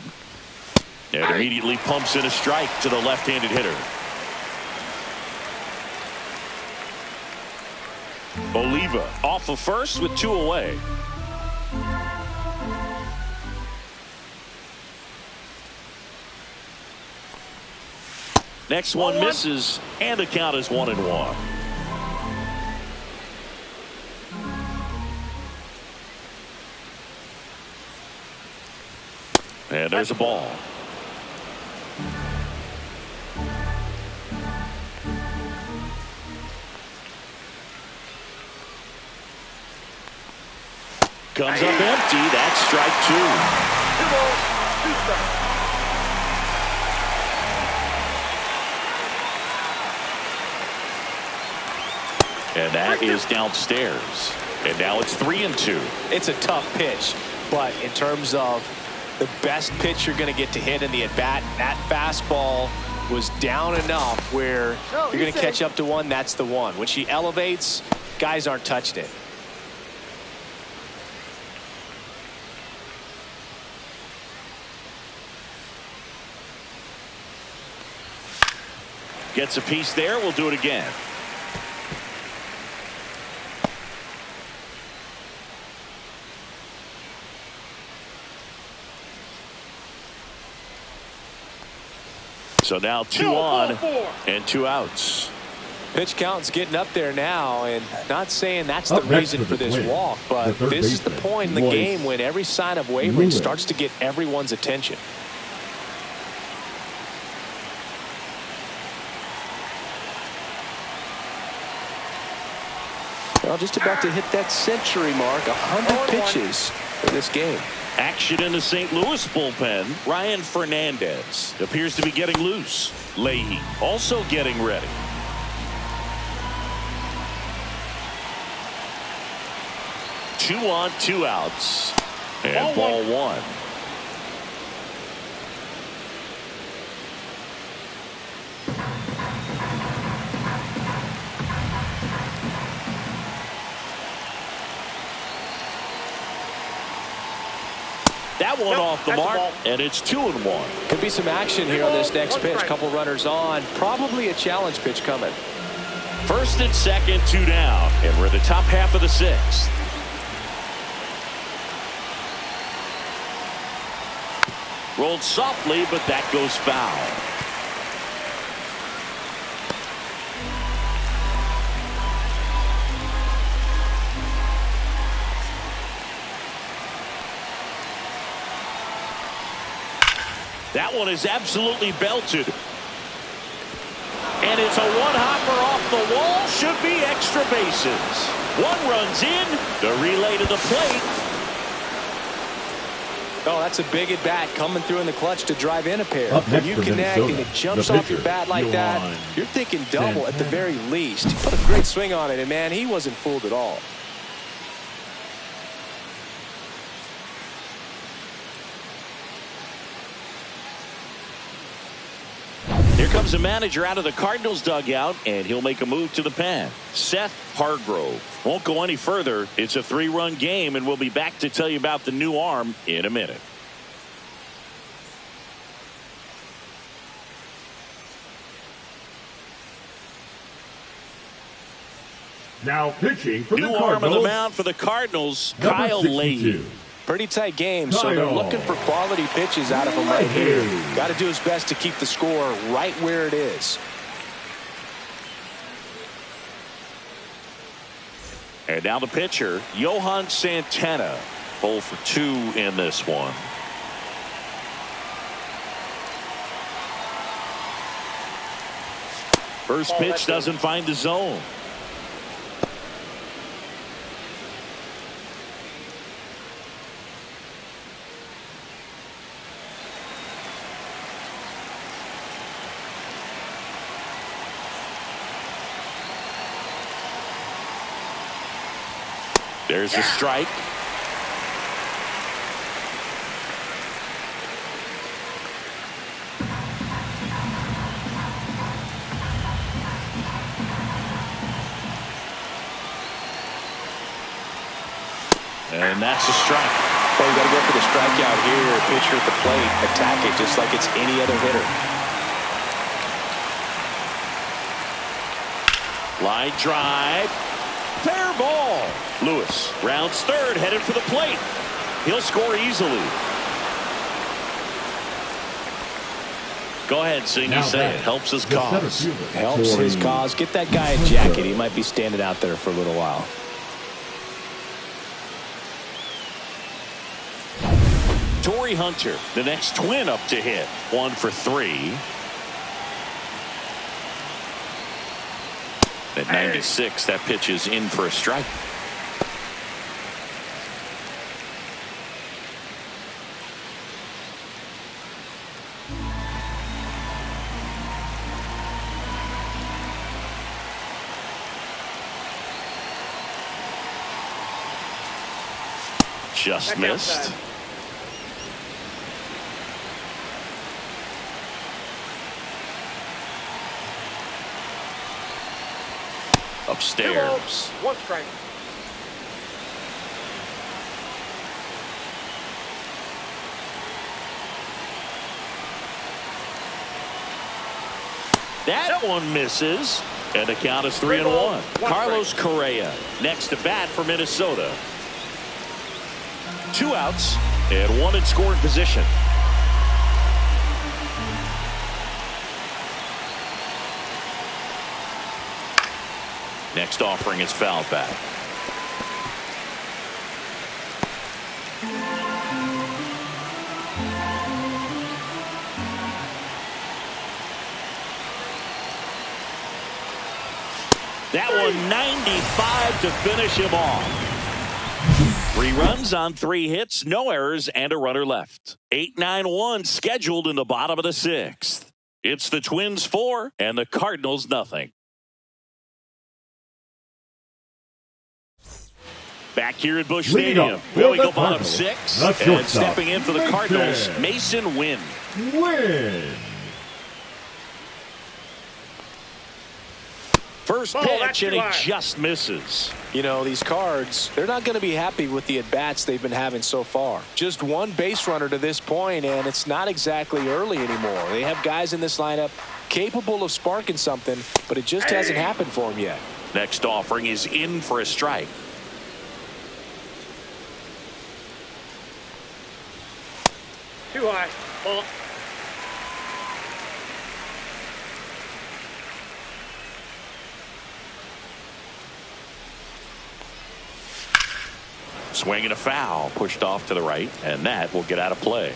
A: And immediately pumps in a strike to the left-handed hitter. Oliva off of first with 2 away. Next one misses, and the count is 1-1. And there's a ball. Comes up empty. That's strike 2.
D: 2 balls, 2 strikes.
A: And that is downstairs. And now it's 3-2.
B: It's a tough pitch, but in terms of the best pitch you're going to get to hit in the at-bat, that fastball was down enough where you're going to catch up to one. That's the one. When she elevates, guys aren't touching it.
A: Gets a piece there. We'll do it again. So now 2 on and 2 outs.
B: Pitch count's getting up there now, and not saying that's the reason for this walk, but this is the point in the game when every sign of wavering starts to get everyone's attention. Well, just about to hit that century mark, 100 pitches for this game.
A: Action in the St. Louis bullpen. Ryan Fernandez appears to be getting loose. Leahy also getting ready. Two on, 2 outs. And ball 1. That one off the mark, and it's 2-1.
B: Could be some action here on this next pitch. Couple runners on. Probably a challenge pitch coming.
A: First and second, 2 down. And we're in the top half of the 6th. Rolled softly, but that goes foul. That one is absolutely belted. And it's a one-hopper off the wall. Should be extra bases. 1 runs in. The relay to the plate.
B: Oh, that's a big at bat coming through in the clutch to drive in a pair.
C: When
B: you connect and it jumps off your bat like that, you're thinking double at the very least. He put a great swing on it, and man, he wasn't fooled at all.
A: Here comes the manager out of the Cardinals dugout, and he'll make a move to the pen. Seth Hargrove won't go any further. It's a 3-run game, and we'll be back to tell you about the new arm in a minute.
C: Now pitching for the
A: New
C: Cardinals.
A: arm on the mound for the Cardinals,
C: Number
A: Kyle
C: 62.
A: Leahy.
B: Pretty tight game, so they're looking for quality pitches out of him right here. Got to do his best to keep the score right where it is.
A: And now the pitcher, Johan Santana, 0 for 2 in this one. First pitch doesn't find the zone. There's a strike. And that's a strike.
B: Well, you got to go for the strikeout here. Pitcher at the plate, attack it just like it's any other hitter.
A: Line drive. Fair ball. Lewis rounds third, headed for the plate. He'll score easily. Go ahead, Sing. You say it helps his cause.
B: Helps his cause. Get that guy a jacket. He might be standing out there for a little while.
A: Torrey Hunter, the next Twin up to hit. 1 for 3. At 96, that pitch is in for a strike. Just missed. upstairs.
D: 1 strike.
A: That one misses. And the count is 3-1. Carlos Correa next to bat for Minnesota. 2 outs and 1 in scoring position. Next offering is fouled back. That one 95 to finish him off. 3 runs on 3 hits, no errors, and a runner left. 8-9-1 scheduled in the bottom of the 6th. It's the Twins 4 and the Cardinals nothing. Back here at Busch Stadium, where we go bottom 6. And stepping in for the Cardinals, Mason Wynn. First pitch, and he just misses.
B: You know, these Cards, they're not going to be happy with the at-bats they've been having so far. Just 1 base runner to this point, and it's not exactly early anymore. They have guys in this lineup capable of sparking something, but it just hasn't happened for them yet.
A: Next offering is in for a strike.
D: Too high. Ball.
A: Swing and a foul, pushed off to the right, and that will get out of play.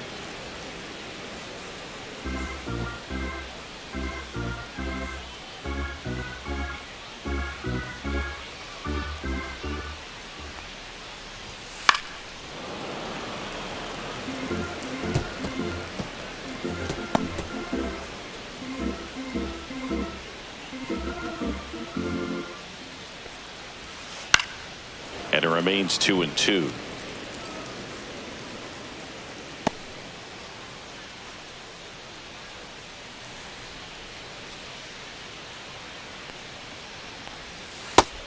A: And it remains 2-2.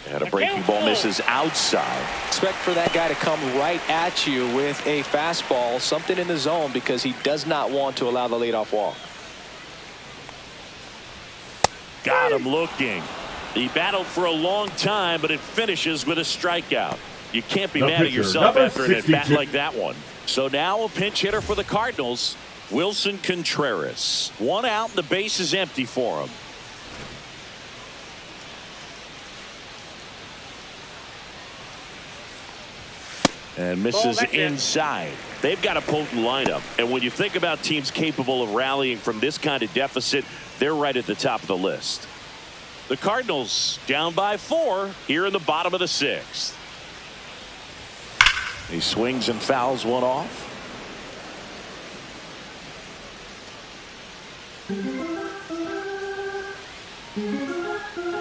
A: And a breaking ball misses outside.
B: Expect for that guy to come right at you with a fastball, something in the zone, because he does not want to allow the leadoff walk.
A: Got him looking. He battled for a long time, but it finishes with a strikeout. You can't be mad at yourself after an at-bat like that one. So now a pinch hitter for the Cardinals, Wilson Contreras. 1 out and the base is empty for him. And misses inside. They've got a potent lineup. And when you think about teams capable of rallying from this kind of deficit, they're right at the top of the list. The Cardinals down by 4 here in the bottom of the 6th. He swings and fouls one off.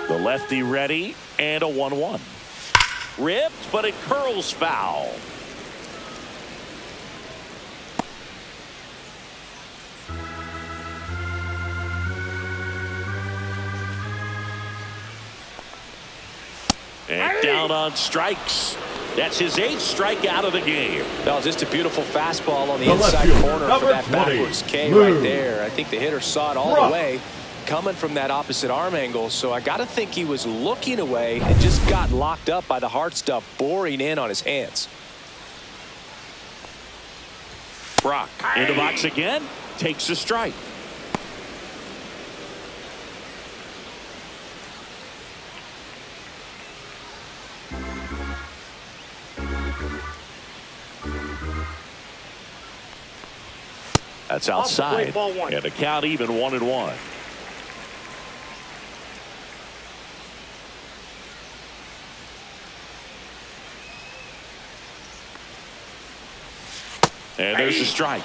A: The lefty ready, and a 1-1. Ripped, but it curls foul. And down on strikes. That's his 8th strikeout of the game.
B: That was just a beautiful fastball on the inside corner for that backwards K right there. I think the hitter saw it all the way coming from that opposite arm angle. So I got to think he was looking away and just got locked up by the hard stuff boring in on his hands.
A: Brock in the box again. Takes a strike. That's outside, and the count even 1-1. And there's a strike.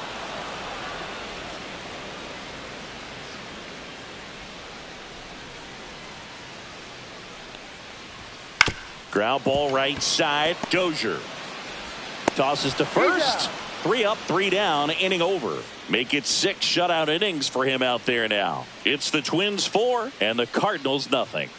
A: Ground ball right side. Dozier tosses to first. 3 up, 3 down, inning over. Make it 6 shutout innings for him out there now. It's the Twins 4 and the Cardinals nothing.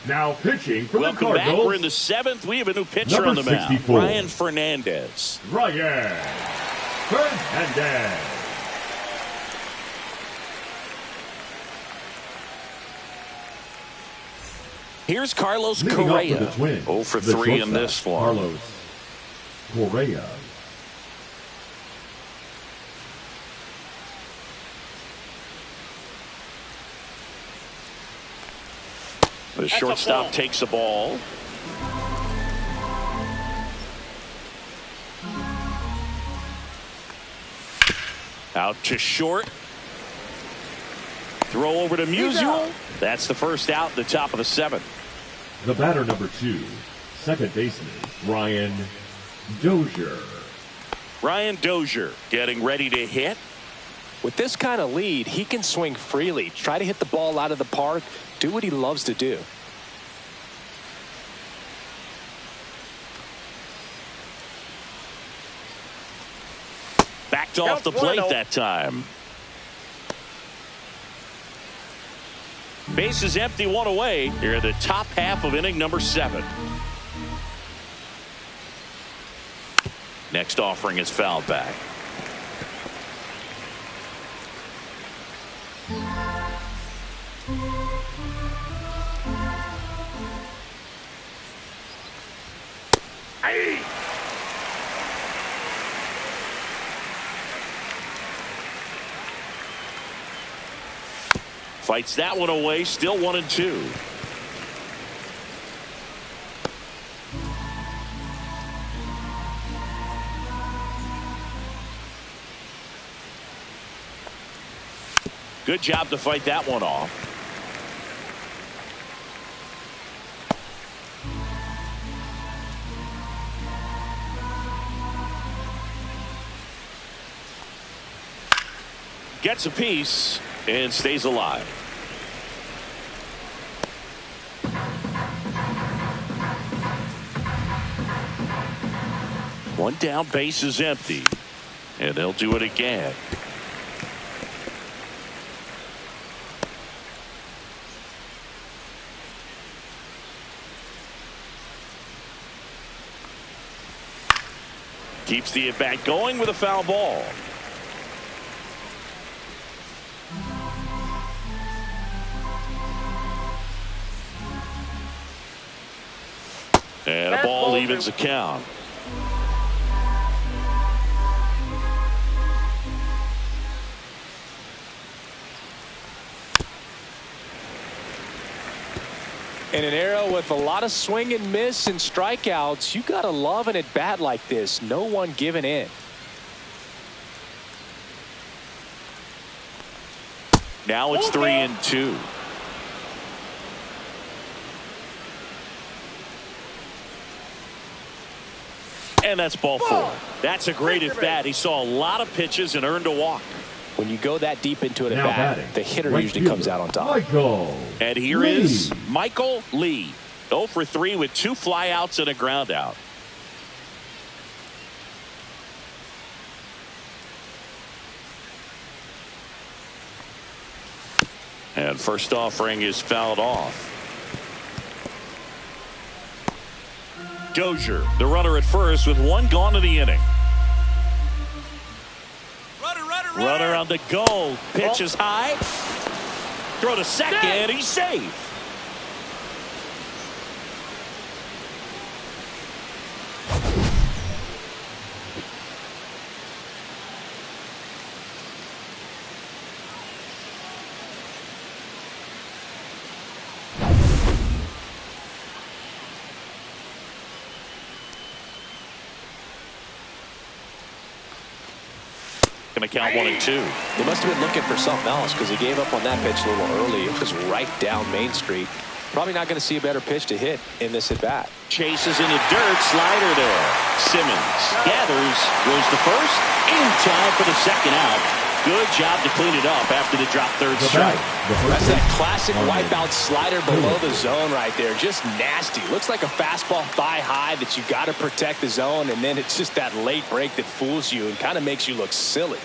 C: Now pitching for the
A: Welcome
C: Cardinals.
A: back. We're in the 7th. We have a new pitcher
C: Number
A: on the mound.
C: 64.
A: Ryan Fernandez.
C: Ryan Fernandez.
A: Here's Carlos
C: Leading off
A: Correa.
C: for the Twins,
A: 0 for
C: the
A: 3 in
C: shortstop,
A: this one.
C: Carlos Correa.
A: The shortstop takes the ball. Out to short. Throw over to Musial. That's the first out in the top of the 7th.
C: The batter number 2, second baseman, Ryan Dozier.
A: Ryan Dozier getting ready to hit.
B: With this kind of lead, he can swing freely, try to hit the ball out of the park, do what he loves to do.
A: Backed off the plate that time. Base is empty, 1 away. Here in the top half of inning number 7. Next offering is fouled back.
D: Hey.
A: Fights that one away. Still 1-2. Good job to fight that one off. Gets a piece and stays alive. One down, base is empty, and they'll do it again. Keeps the at-bat going with a foul ball. And a ball evens the count.
B: In an era with a lot of swing and miss and strikeouts, you gotta love an at-bat like this. No one giving in.
A: Now it's 3-2. And that's ball 4. That's a great at-bat. He saw a lot of pitches and earned a walk.
B: When you go that deep into an
C: Now
B: at-bat,
C: batting,
B: the hitter
C: right
B: usually
C: fielder,
B: comes out on top.
C: Michael
A: And here
C: Lee.
A: is Michael Lee. 0 for 3 with 2 flyouts and a ground out. And first offering is fouled off. Dozier, the runner at first with 1 gone in the inning. Runner on the goal. Pitch is high. Throw to second. He's safe. Going to count 1-2.
B: They must have been looking for something else because he gave up on that pitch a little early. It was right down Main Street. Probably not going to see a better pitch to hit in this at bat.
A: Chases in the dirt. Slider there. Simmons gathers. Goes to first. In time for the second out. Good job to clean it up after the drop third strike.
B: That's that classic wipeout slider below the zone right there. Just nasty. Looks like a fastball thigh high that you got to protect the zone, and then it's just that late break that fools you and kind of makes you look silly.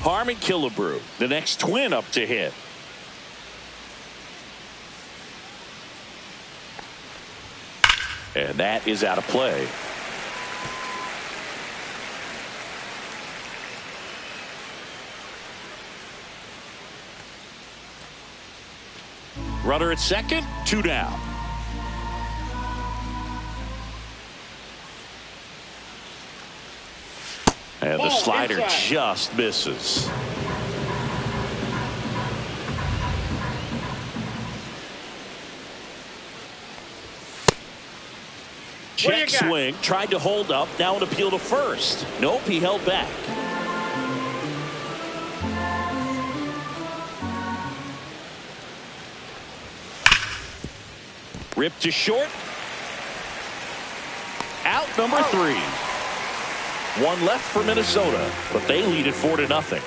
A: Harmon Killebrew, the next Twin up to hit. And that is out of play. Runner at second, 2 down. And the slider just misses. Check swing, tried to hold up, now an appeal to first. Nope, he held back. Ripped to short. Out number 3. One left for Minnesota, but they lead it 4-0.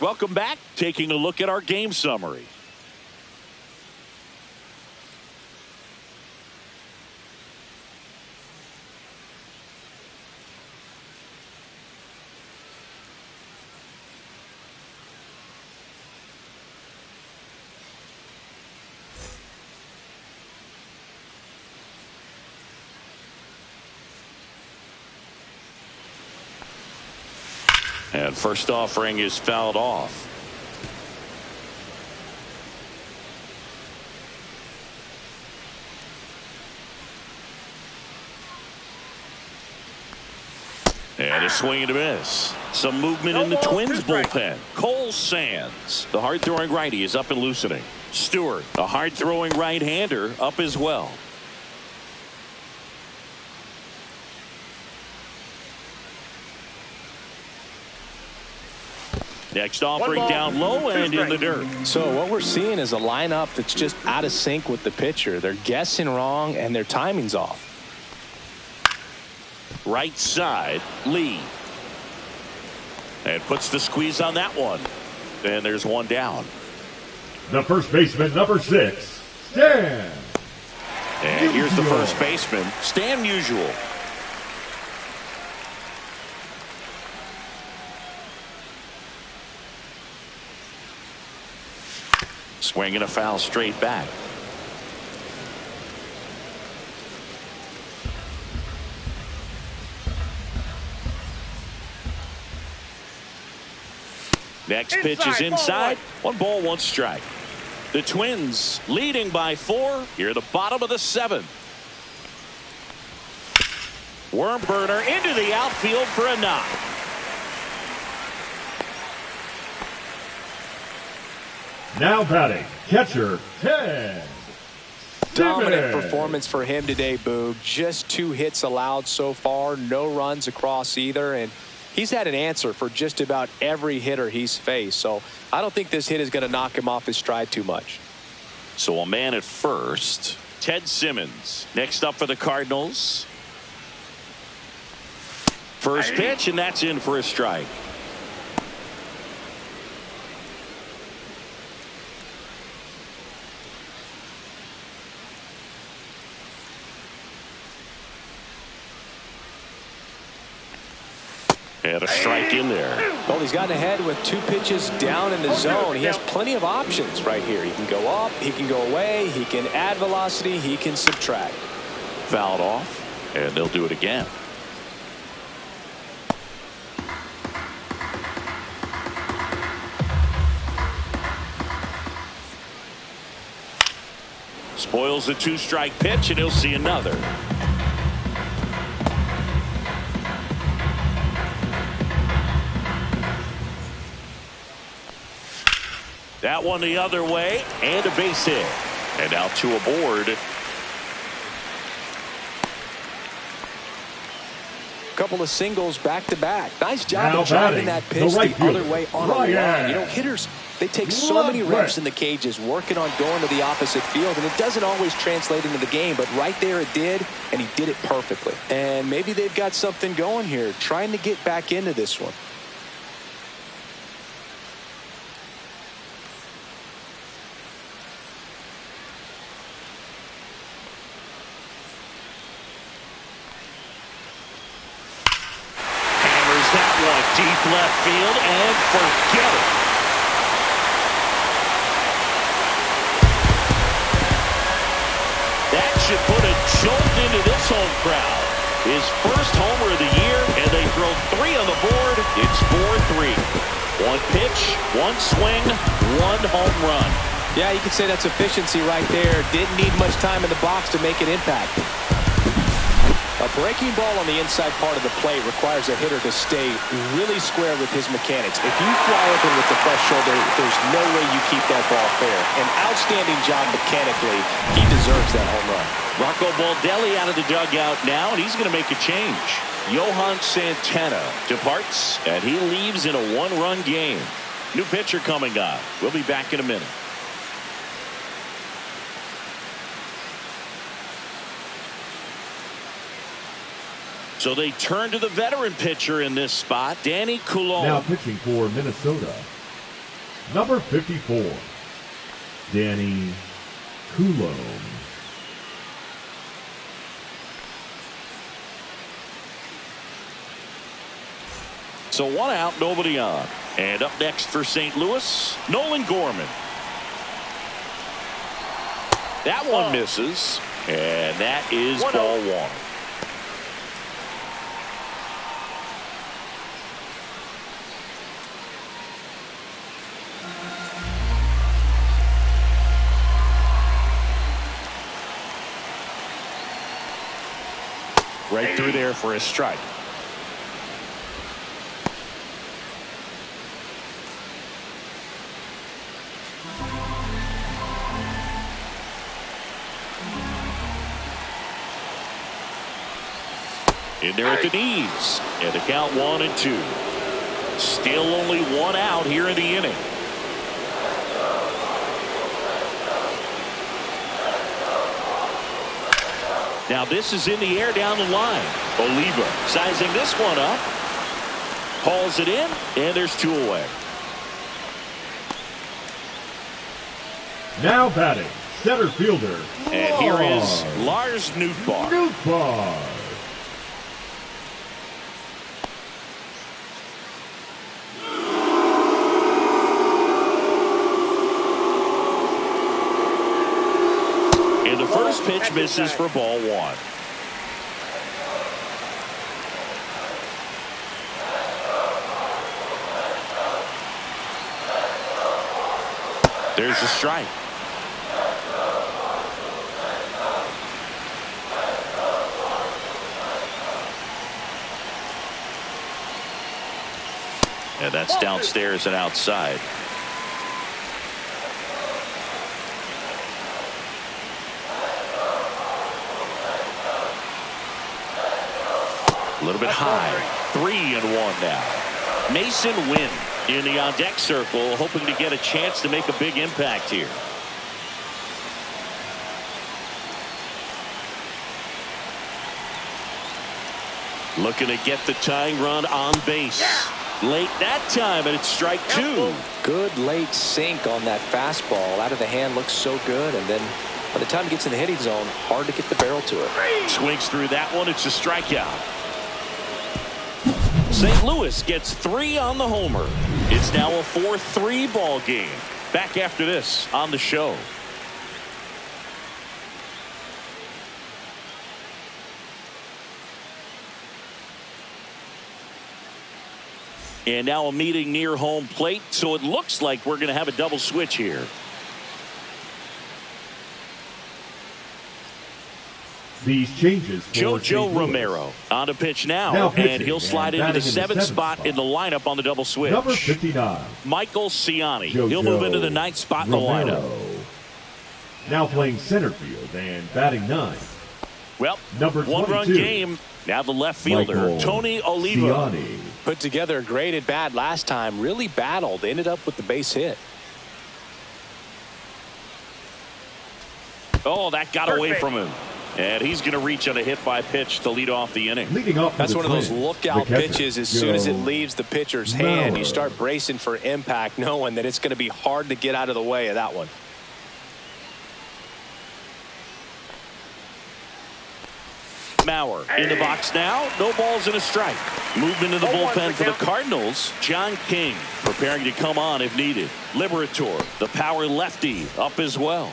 A: Welcome back. Taking a look at our game summary. And first offering is fouled off. And a swing and a miss. Some movement in the Twins bullpen. Cole Sands, the hard-throwing righty, is up and loosening. Stewart, a hard-throwing right-hander, up as well. Next offering down low and in the dirt.
B: So what we're seeing is a lineup that's just out of sync with the pitcher. They're guessing wrong and their timing's off.
A: Right side, Lee. And puts the squeeze on that one. And there's one down.
C: The first baseman, number 6, Stan.
A: And here's the first baseman, Stan Musial. Swinging a foul straight back. Next pitch is inside. 1 ball, 1 strike. The Twins leading by 4 here at the bottom of the 7th. Worm burner into the outfield for a knock.
C: Now batting, catcher, Ted.
B: Dominant performance for him today, Boog. Just 2 hits allowed so far. No runs across either. And he's had an answer for just about every hitter he's faced. So I don't think this hit is going to knock him off his stride too much.
A: So a man at first. Ted Simmons. Next up for the Cardinals. First pitch, and that's in for a strike. And a strike in there.
B: Well, he's gotten ahead with 2 pitches down in the zone. He has plenty of options right here. He can go up, he can go away, he can add velocity, he can subtract.
A: Fouled off, and they'll do it again. Spoils the 2-strike pitch, and he'll see another. That one the other way, and a base hit. And now 2 aboard.
B: Couple of singles back to back. Nice job
C: Now
B: of driving
C: batting,
B: that pitch
C: the right
B: the other
C: fielder,
B: way on a line. You know, hitters, they take so many reps in the cages working on going to the opposite field, and it doesn't always translate into the game, but right there it did, and he did it perfectly. And maybe they've got something going here, trying to get back into this one.
A: one deep left field, and forget it. That should put a jolt into this home crowd. His first homer of the year, and they throw 3 on the board. It's 4-3. 1 pitch, 1 swing, 1 home run.
B: Yeah, you could say that's efficiency right there. Didn't need much time in the box to make an impact. A breaking ball on the inside part of the plate requires a hitter to stay really square with his mechanics. If you fly open with the fresh shoulder, there's no way you keep that ball fair. An outstanding job mechanically. He deserves that home run.
A: Rocco Baldelli out of the dugout now, and he's going to make a change. Johan Santana departs, and he leaves in a 1-run game. New pitcher coming up. We'll be back in a minute. So they turn to the veteran pitcher in this spot, Danny Coulombe.
C: Now pitching for Minnesota, number 54, Danny Coulombe.
A: So 1 out, nobody on. And up next for St. Louis, Nolan Gorman. That one misses, and that is ball 1. Right through there for a strike. In there at the knees. And the count 1-2. Still only 1 out here in the inning. Now this is in the air down the line. Oliva sizing this one up. Hauls it in, and there's 2 away.
C: Now batting, center fielder.
A: And here is Lars Nootbaar. And the first pitch misses for ball 1. There's the strike. And that's downstairs and outside. A little bit high. 3-1 now. Mason Wynn in the on-deck circle, hoping to get a chance to make a big impact here. Looking to get the tying run on base. Late that time, and it's strike 2.
B: Good late sink on that fastball. Out of the hand looks so good, and then by the time it gets in the hitting zone, hard to get the barrel to it.
A: Swings through that one. It's a strikeout. St. Louis gets 3 on the homer. It's now a 4-3 ball game. Back after this on the show. And now a meeting near home plate, so it looks like we're going to have a double switch here.
C: These changes for
A: Jojo Romero on to pitch now and he'll slide into the 7th spot in the lineup on the double switch.
C: Number 59,
A: Michael Ciani. He'll move into the 9th spot in the lineup.
C: Now playing center field and batting 9th.
A: Well,
C: number
A: 1-run game. Now the left fielder,
C: Michael
A: Tony Oliva.
C: Ciani.
B: Put together a great at bat last time. Really battled. Ended up with the base hit.
A: Oh, that got away from him. And he's going to reach on a hit by pitch to lead off the inning.
C: Leading off
B: That's one of those lookout pitches. As soon as it
C: Joe
B: leaves the pitcher's hand, you start bracing for impact, knowing that it's going to be hard to get out of the way of that one.
A: Mauer in the box now. No balls and a strike. Movement in the bullpen for the Cardinals. John King preparing to come on if needed. Liberator, the power lefty, up as well.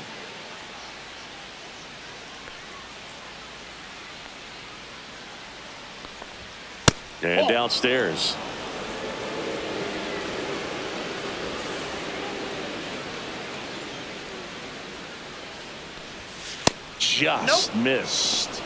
A: And downstairs. Just missed.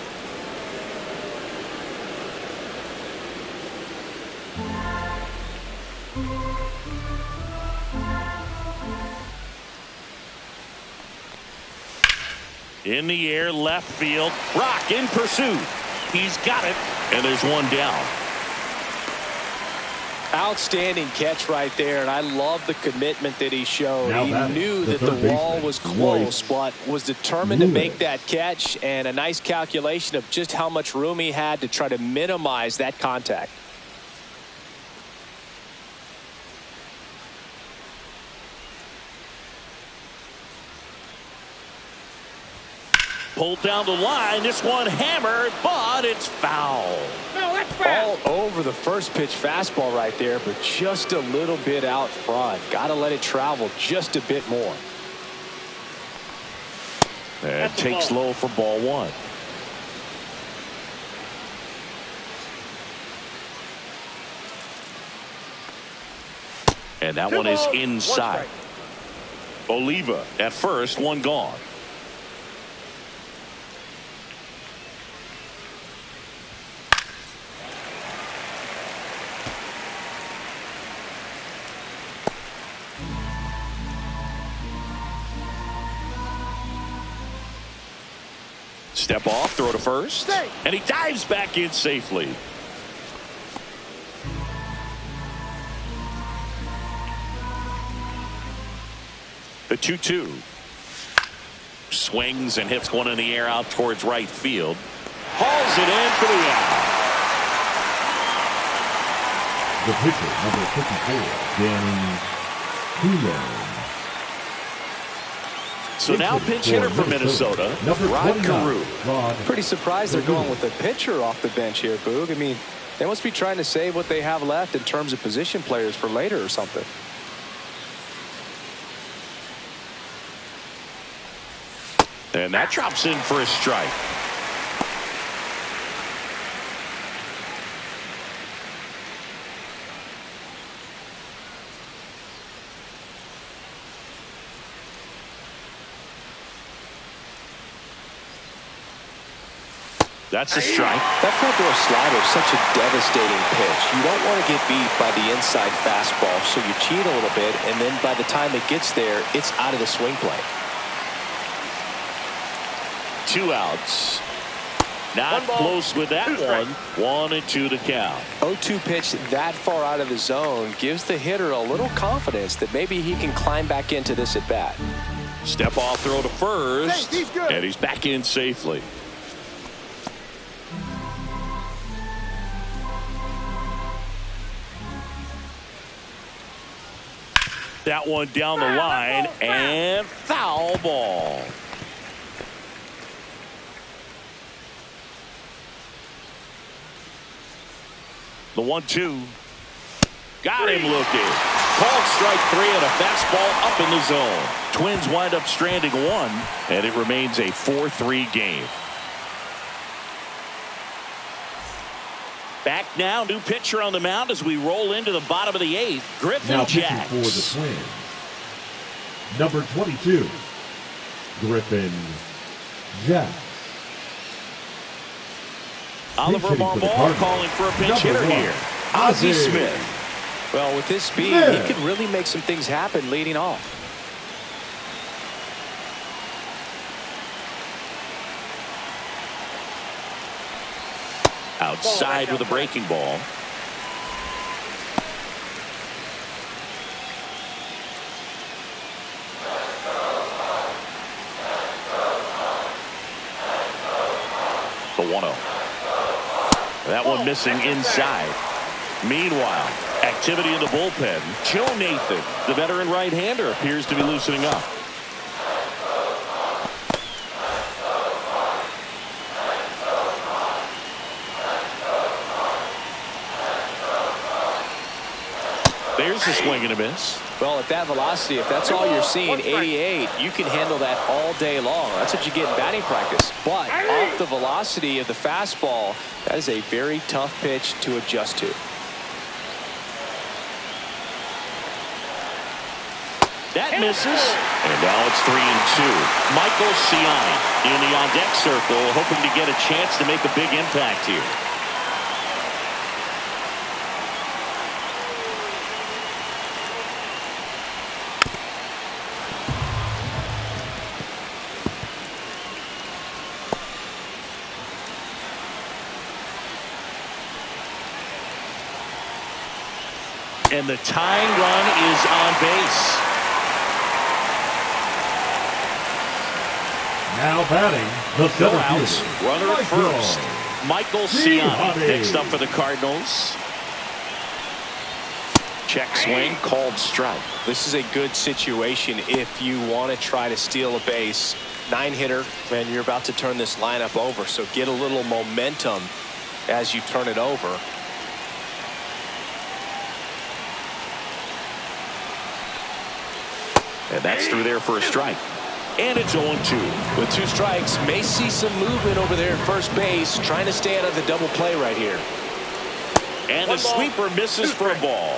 A: In the air, left field. Brock in pursuit. He's got it. And there's one down.
B: Outstanding catch right there, and I love the commitment that he showed. He knew that the wall was close, but was determined to make that catch, and a nice calculation of just how much room he had to try to minimize that contact.
A: Pulled down the line. This one hammered, but it's foul.
D: No, that's foul.
B: All over the first pitch fastball right there, but just a little bit out front. Got to let it travel just a bit more.
A: And takes low for ball one. And that one is inside. Oliva at first, one gone. Step off, throw to first, and he dives back in safely. The 2-2. Swings and hits one in the air out towards right field. Hauls it in for the out.
C: The pitcher, number 54, Danny Kuhn.
A: So now pinch hitter for Minnesota, Rod Carew.
B: Pretty surprised they're going with a pitcher off the bench here, Boog. I mean, they must be trying to save what they have left in terms of position players for later or something.
A: And that drops in for a strike. That's a strike.
B: That front door slider is such a devastating pitch. You don't want to get beat by the inside fastball, so you cheat a little bit, and then by the time it gets there, it's out of the swing plane.
A: 2 outs. Not close with that one. 1-2 to count.
B: 0-2 pitch that far out of the zone gives the hitter a little confidence that maybe he can climb back into this at bat.
A: Step off, throw to first, and he's back in safely. That one down the line, and foul ball. The 1-2. Got him looking. Called strike 3 and a fastball up in the zone. Twins wind up stranding 1, and it remains a 4-3 game. Back now, new pitcher on the mound as we roll into the bottom of the 8th. Griffin
C: now
A: Jax.
C: For the Twins, number 22, Griffin Jax.
A: Oliver Marmol calling for a pinch hitter here. Ozzie Smith.
B: Well, with his speed, he could really make some things happen leading off.
A: Outside with a breaking ball. The 1-0. That one missing inside. Meanwhile, activity in the bullpen. Joe Nathan, the veteran right-hander, appears to be loosening up. There's a swing and a miss.
B: Well, at that velocity, if that's all you're seeing, 88, you can handle that all day long. That's what you get in batting practice. But off the velocity of the fastball, that is a very tough pitch to adjust to.
A: That misses. And now it's 3-2. Michael Ciani in the on-deck circle, hoping to get a chance to make a big impact here. And the tying run is on base.
C: Now batting, the
A: No
C: center
A: outs.
C: fielder,
A: Runner at first. Michael Ciani next up for the Cardinals. Check swing, called strike.
B: This is a good situation if you want to try to steal a base. 9-hitter, and you're about to turn this lineup over. So get a little momentum as you turn it over.
A: And that's through there for a strike. And it's 0-2.
B: With 2 strikes, may see some movement over there at first base, trying to stay out of the double play right here.
A: And the sweeper misses for a ball.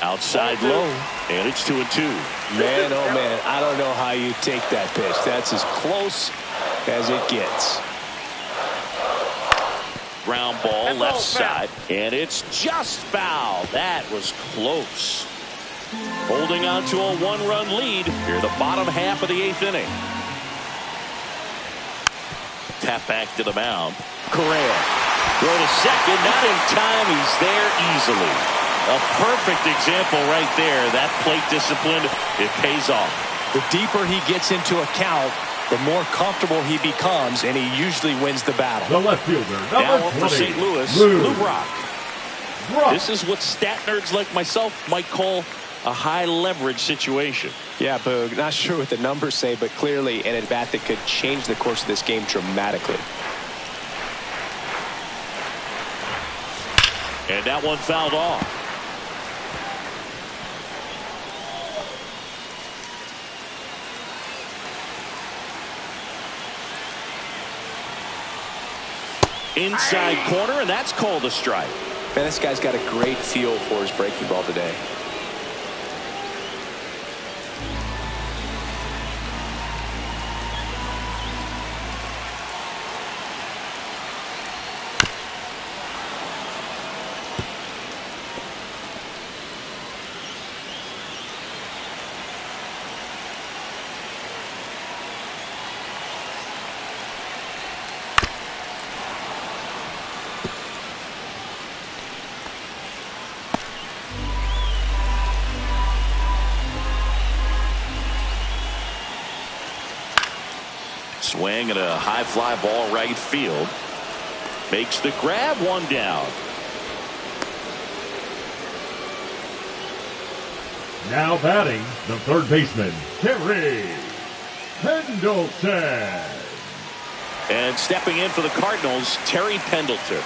A: Outside low, and it's 2-2.
B: Man, oh man, I don't know how you take that pitch. That's as close as it gets.
A: Ground ball left side, and it's just foul. That was close. Holding on to a 1-run lead here, the bottom half of the 8th inning. Tap back to the mound. Correa. Throw to second, not in time. He's there easily. A perfect example right there. That plate discipline, it pays off.
B: The deeper he gets into a count, the more comfortable he becomes, and he usually wins the battle.
C: the left fielder,
A: Now
C: number
A: up for
C: 20,
A: St. Louis,
C: Lou
A: Brock.
C: Brock.
A: This is what stat nerds like myself might call a high leverage situation.
B: Yeah, Boog, not sure what the numbers say, but clearly an at-bat that could change the course of this game dramatically.
A: And that one fouled off. Inside corner, and that's called a strike.
B: Man, this guy's got a great feel for his breaking ball today.
A: Swing and a high fly ball right field. Makes the grab, one down.
C: Now batting, the third baseman, Terry Pendleton.
A: And stepping in for the Cardinals, Terry Pendleton.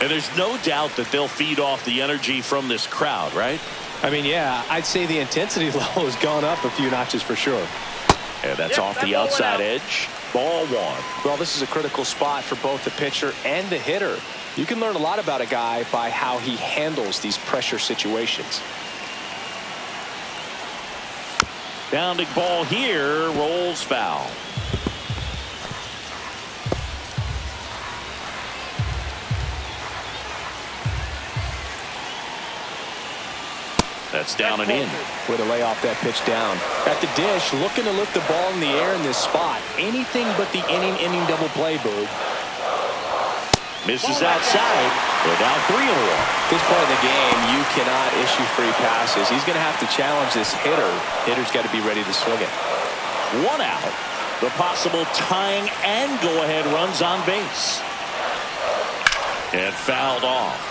A: And there's no doubt that they'll feed off the energy from this crowd, right?
B: I mean, yeah, I'd say the intensity level has gone up a few notches for sure.
A: And that's off the outside edge. Ball 1.
B: Well, this is a critical spot for both the pitcher and the hitter. You can learn a lot about a guy by how he handles these pressure situations.
A: Bounding ball here, rolls foul. That's down and in.
B: Way to lay off that pitch down. At the dish, looking to lift the ball in the air in this spot. Anything but the inning double play, Boog.
A: Misses outside. They're down 3-1.
B: This part of the game, you cannot issue free passes. He's going to have to challenge this hitter. Hitter's got to be ready to swing it.
A: 1 out. The possible tying and go-ahead runs on base. And fouled off.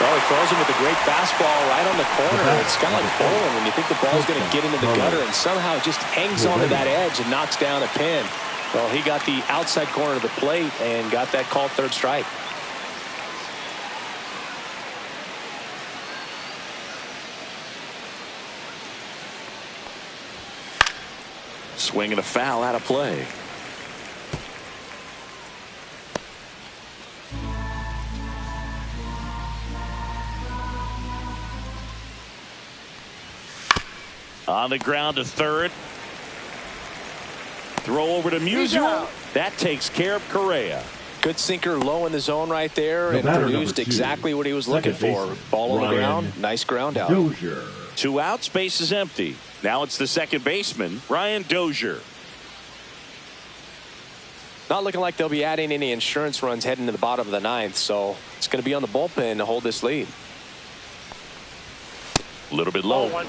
B: Well, he throws him with a great fastball right on the corner. It's kind of like bowling when you think the ball's going to get into the gutter, and somehow it just hangs onto that edge and knocks down a pin. Well, he got the outside corner of the plate and got that called third strike.
A: Swing and a foul out of play. On the ground to third. Throw over to Musial. That takes care of Correa.
B: Good sinker low in the zone right there and produced exactly what he was looking for. Ball on the ground. Nice ground out.
C: Dozier.
A: 2 outs, base is empty. Now it's the second baseman, Ryan Dozier.
B: Not looking like they'll be adding any insurance runs heading to the bottom of the ninth, so it's going to be on the bullpen to hold this lead.
A: A little bit low.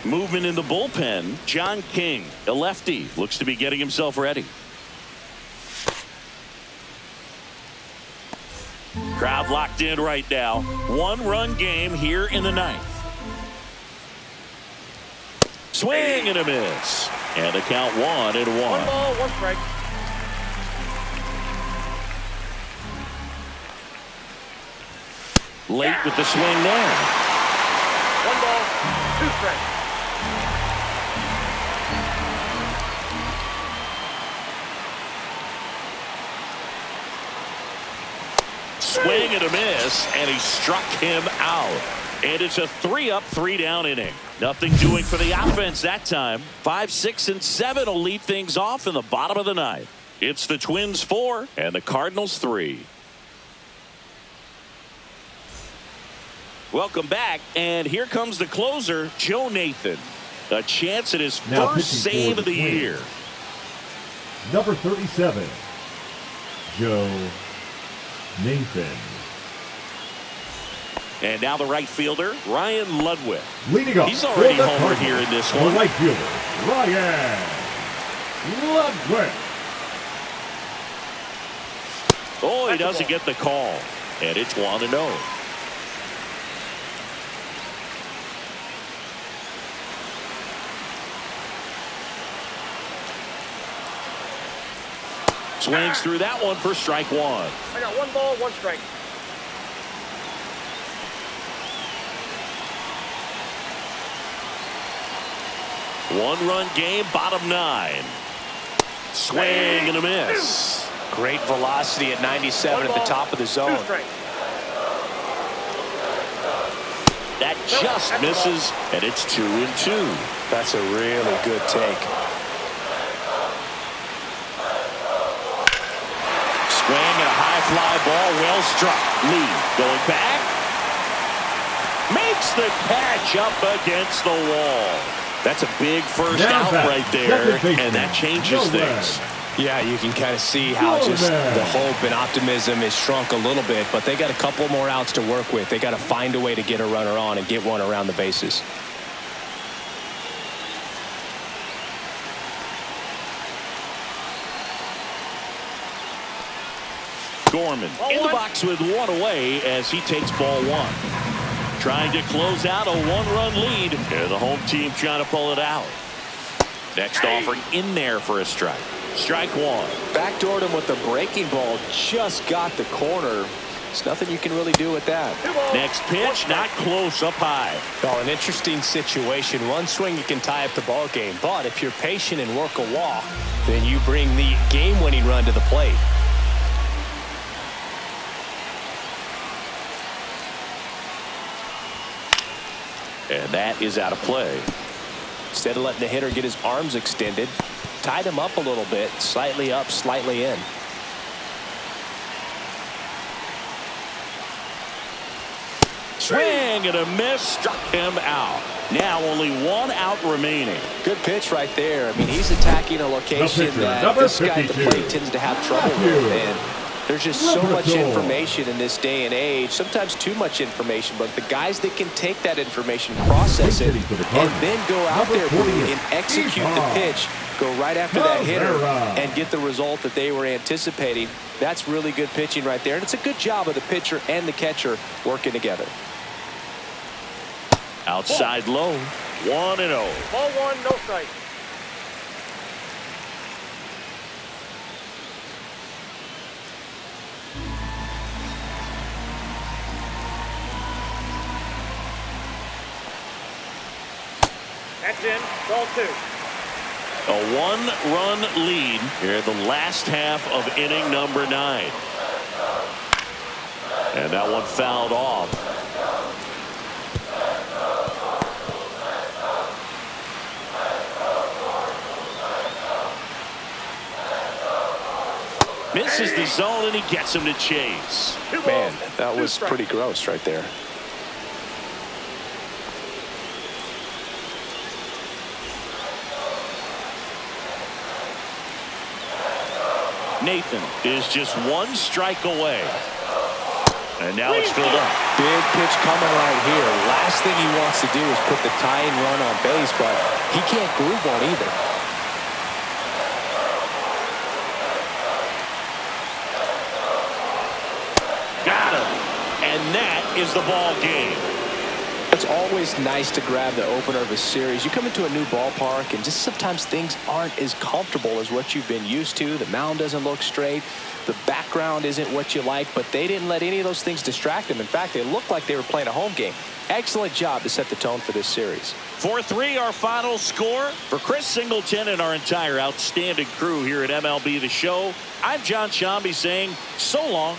A: Movement in the bullpen. John King, a lefty, looks to be getting himself ready. Crowd locked in right now. 1-run game here in the ninth. Swing and a miss. And the count 1-1.
D: 1 ball, 1 strike.
A: Late with the swing there.
D: 1 ball, 2 strikes.
A: Swing and a miss, and he struck him out. And it's a 3-up, 3-down inning. Nothing doing for the offense that time. 5, 6, and 7 will lead things off in the bottom of the ninth. It's the Twins 4 and the Cardinals 3. Welcome back, and here comes the closer, Joe Nathan. A chance at his first save of the year.
C: Number 37, Joe Nathan.
A: And now the right fielder, Ryan Ludwig.
C: Leading up,
A: he's already homered here in this one.
C: The right fielder, Ryan Ludwig.
A: Oh, he doesn't get the call. And it's 1-0. Swings through that one for strike 1.
D: I got 1 ball, 1 strike.
A: One-run game, bottom 9. Swing and a miss.
B: Great velocity at 97 at the top of the zone.
D: 2 strikes.
A: That just misses, and it's 2-2.
B: That's a really good take.
A: Swing and a high fly ball, well struck. Lee going back. Makes the catch up against the wall. That's a big first out right there, and that changes things.
B: Yeah, you can kind of see how just the hope and optimism is shrunk a little bit, but they got a couple more outs to work with. They got to find a way to get a runner on and get one around the bases.
A: Gorman in the box with 1 away as he takes ball 1. Trying to close out a 1-run lead. And the home team trying to pull it out. Next offering in there for a strike. Strike 1.
B: Backdoored him with the breaking ball. Just got the corner. There's nothing you can really do with that.
A: Next pitch, not close, up high.
B: Oh, an interesting situation. One swing, you can tie up the ball game. But if you're patient and work a walk, then you bring the game-winning run to the plate.
A: And that is out of play.
B: Instead of letting the hitter get his arms extended, tied him up a little bit, slightly up, slightly in.
A: Swing and a miss, struck him out. Now only 1 out remaining.
B: Good pitch right there. I mean, he's attacking a location that this guy at the plate tends to have trouble with. And There's just so much information in this day and age, sometimes too much information, but the guys that can take that information, process it, and then go out there and execute the pitch, go right after that hitter and get the result that they were anticipating, that's really good pitching right there. And it's a good job of the pitcher and the catcher working together.
A: Outside low, 1-0.
D: Ball one, no strike. That's in. Ball two.
A: A one-run lead here in the last half of inning number 9. And that one fouled off. Misses the zone and he gets him to chase.
B: Man, that was pretty gross right there.
A: Nathan is just one strike away. And now it's filled up.
B: Big pitch coming right here. Last thing he wants to do is put the tying run on base, but he can't groove one either.
A: Got him. And that is the ball game.
B: It's always nice to grab the opener of a series. You come into a new ballpark and just sometimes things aren't as comfortable as what you've been used to. The mound doesn't look straight. The background isn't what you like, but they didn't let any of those things distract them. In fact, they looked like they were playing a home game. Excellent job to set the tone for this series.
A: 4-3 our final score. For Chris Singleton and our entire outstanding crew here at MLB The Show, I'm John Shambi saying so long